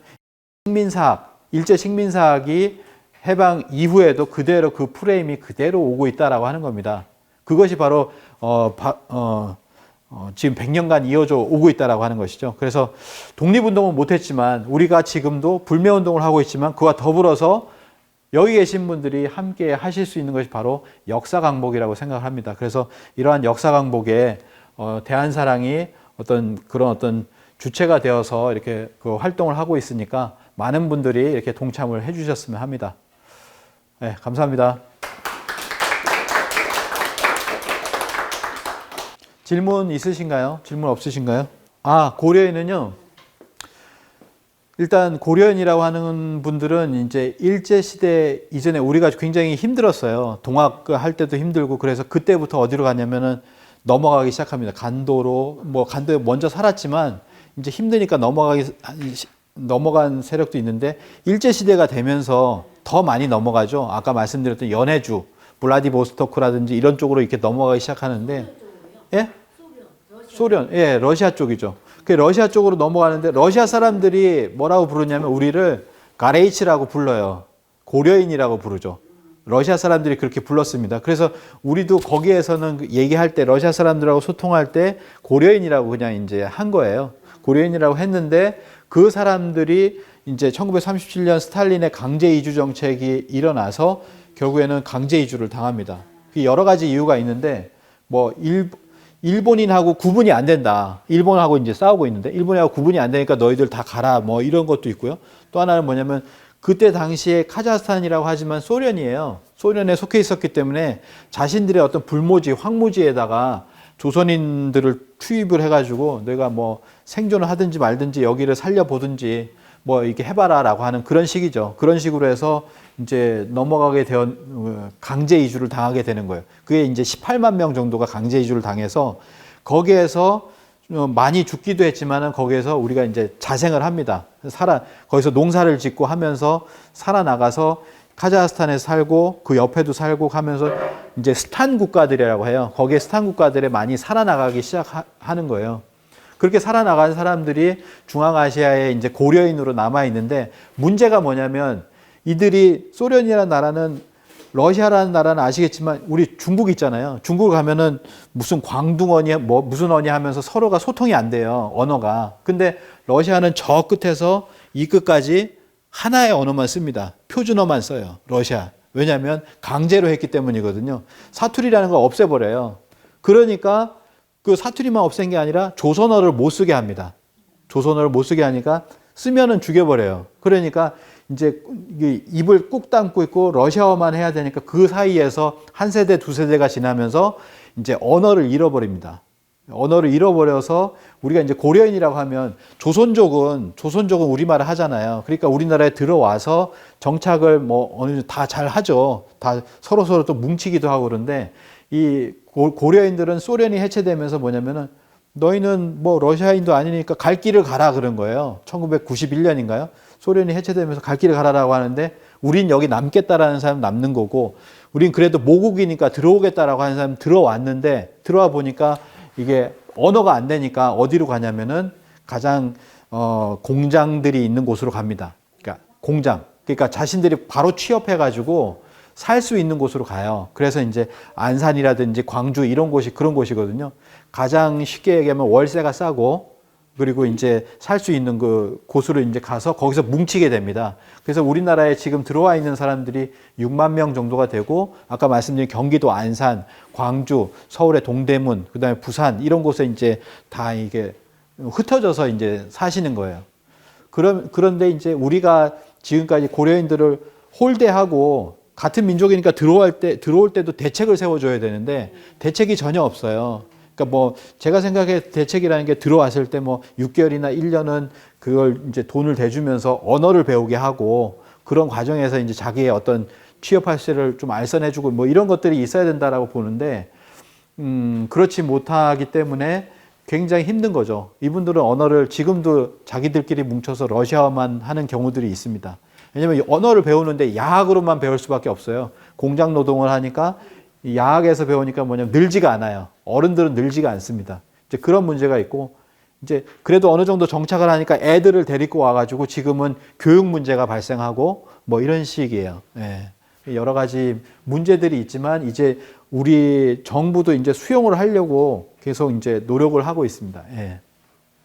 일제 식민사학이 해방 이후에도 그대로 그 프레임이 그대로 오고 있다라고 하는 겁니다. 그것이 바로 지금 100년간 이어져 오고 있다라고 하는 것이죠. 그래서 독립운동은 못했지만 우리가 지금도 불매운동을 하고 있지만 그와 더불어서 여기 계신 분들이 함께 하실 수 있는 것이 바로 역사 강복이라고 생각을 합니다. 그래서 이러한 역사 강복에 대한사랑이 그런 주체가 되어서 이렇게 그 활동을 하고 있으니까 많은 분들이 이렇게 동참을 해주셨으면 합니다. 네, 감사합니다. 질문 있으신가요? 질문 없으신가요? 고려인은요. 일단 고려인이라고 하는 분들은 이제 일제시대 이전에 우리가 굉장히 힘들었어요. 동학 할 때도 힘들고 그래서 그때부터 어디로 가냐면은 넘어가기 시작합니다. 간도로, 간도에 먼저 살았지만 이제 힘드니까 넘어간 세력도 있는데 일제시대가 되면서 더 많이 넘어가죠. 아까 말씀드렸던 연해주, 블라디보스토크라든지 이런 쪽으로 이렇게 넘어가기 시작하는데, 예? 소련, 예, 러시아 쪽이죠. 그 러시아 쪽으로 넘어가는데 러시아 사람들이 뭐라고 부르냐면 우리를 가레이치라고 불러요. 고려인이라고 부르죠. 러시아 사람들이 그렇게 불렀습니다. 그래서 우리도 거기에서는 얘기할 때 러시아 사람들하고 소통할 때 고려인이라고 그냥 이제 한 거예요. 고려인이라고 했는데 그 사람들이 이제 1937년 스탈린의 강제 이주 정책이 일어나서 결국에는 강제 이주를 당합니다. 여러 가지 이유가 있는데 일본인하고 구분이 안 된다. 일본하고 이제 싸우고 있는데 일본하고 구분이 안 되니까 너희들 다 가라. 이런 것도 있고요. 또 하나는 뭐냐면 그때 당시에 카자흐스탄이라고 하지만 소련이에요. 소련에 속해 있었기 때문에 자신들의 어떤 불모지, 황무지에다가 조선인들을 투입을 해가지고 내가 생존을 하든지 말든지 여기를 살려보든지 이렇게 해봐라라고 하는 그런 식이죠. 그런 식으로 해서 이제 넘어가게 된 강제 이주를 당하게 되는 거예요. 그게 이제 18만 명 정도가 강제 이주를 당해서 거기에서 많이 죽기도 했지만은 거기에서 우리가 이제 자생을 합니다. 거기서 농사를 짓고 하면서 살아나가서 카자흐스탄에 살고 그 옆에도 살고 하면서 이제 스탄 국가들이라고 해요. 거기에 스탄 국가들에 많이 살아나가기 시작하는 거예요. 그렇게 살아나간 사람들이 중앙아시아에 이제 고려인으로 남아 있는데 문제가 뭐냐면 이들이 소련이라는 나라는 러시아라는 나라는 아시겠지만 우리 중국 있잖아요. 중국 가면은 무슨 광둥어니 무슨 어니 하면서 서로가 소통이 안 돼요. 언어가. 근데 러시아는 저 끝에서 이 끝까지 하나의 언어만 씁니다. 표준어만 써요. 러시아. 왜냐하면 강제로 했기 때문이거든요. 사투리라는 걸 없애버려요. 그러니까 그 사투리만 없앤 게 아니라 조선어를 못 쓰게 합니다. 조선어를 못 쓰게 하니까 쓰면은 죽여버려요. 그러니까 이제 입을 꾹 담고 있고 러시아어만 해야 되니까 그 사이에서 한 세대, 두 세대가 지나면서 이제 언어를 잃어버립니다. 언어를 잃어버려서 우리가 이제 고려인이라고 하면 조선족은 우리말을 하잖아요. 그러니까 우리나라에 들어와서 정착을 어느 정도 다 잘 하죠. 다 서로 또 뭉치기도 하고 그런데 이 고려인들은 소련이 해체되면서 뭐냐면은 너희는 러시아인도 아니니까 갈 길을 가라 그런 거예요. 1991년인가요? 소련이 해체되면서 갈 길을 가라라고 하는데 우린 여기 남겠다라는 사람 남는 거고 우린 그래도 모국이니까 들어오겠다라고 하는 사람 들어왔는데 들어와 보니까 이게 언어가 안 되니까 어디로 가냐면은 가장 공장들이 있는 곳으로 갑니다. 그러니까 공장. 그러니까 자신들이 바로 취업해가지고 살 수 있는 곳으로 가요. 그래서 이제 안산이라든지 광주 이런 곳이 그런 곳이거든요. 가장 쉽게 얘기하면 월세가 싸고 그리고 이제 살 수 있는 그 곳으로 이제 가서 거기서 뭉치게 됩니다. 그래서 우리나라에 지금 들어와 있는 사람들이 6만 명 정도가 되고 아까 말씀드린 경기도 안산, 광주, 서울의 동대문, 그다음에 부산 이런 곳에 이제 다 이게 흩어져서 이제 사시는 거예요. 그런데 이제 우리가 지금까지 고려인들을 홀대하고 같은 민족이니까 들어올 때도 대책을 세워줘야 되는데 대책이 전혀 없어요. 그러니까 뭐 제가 생각해 대책이라는 게 들어왔을 때 뭐 6개월이나 1년은 그걸 이제 돈을 대주면서 언어를 배우게 하고 그런 과정에서 이제 자기의 어떤 취업할 수를 좀 알선해주고 뭐 이런 것들이 있어야 된다라고 보는데 그렇지 못하기 때문에 굉장히 힘든 거죠. 이분들은 언어를 지금도 자기들끼리 뭉쳐서 러시아어만 하는 경우들이 있습니다. 왜냐하면 언어를 배우는데 야학으로만 배울 수밖에 없어요. 공장 노동을 하니까 야학에서 배우니까 뭐냐면 늘지가 않아요. 어른들은 늘지가 않습니다. 이제 그런 문제가 있고 이제 그래도 어느 정도 정착을 하니까 애들을 데리고 와가지고 지금은 교육 문제가 발생하고 뭐 이런 식이에요. 예. 여러 가지 문제들이 있지만 이제 우리 정부도 이제 수용을 하려고 계속 이제 노력을 하고 있습니다. 예.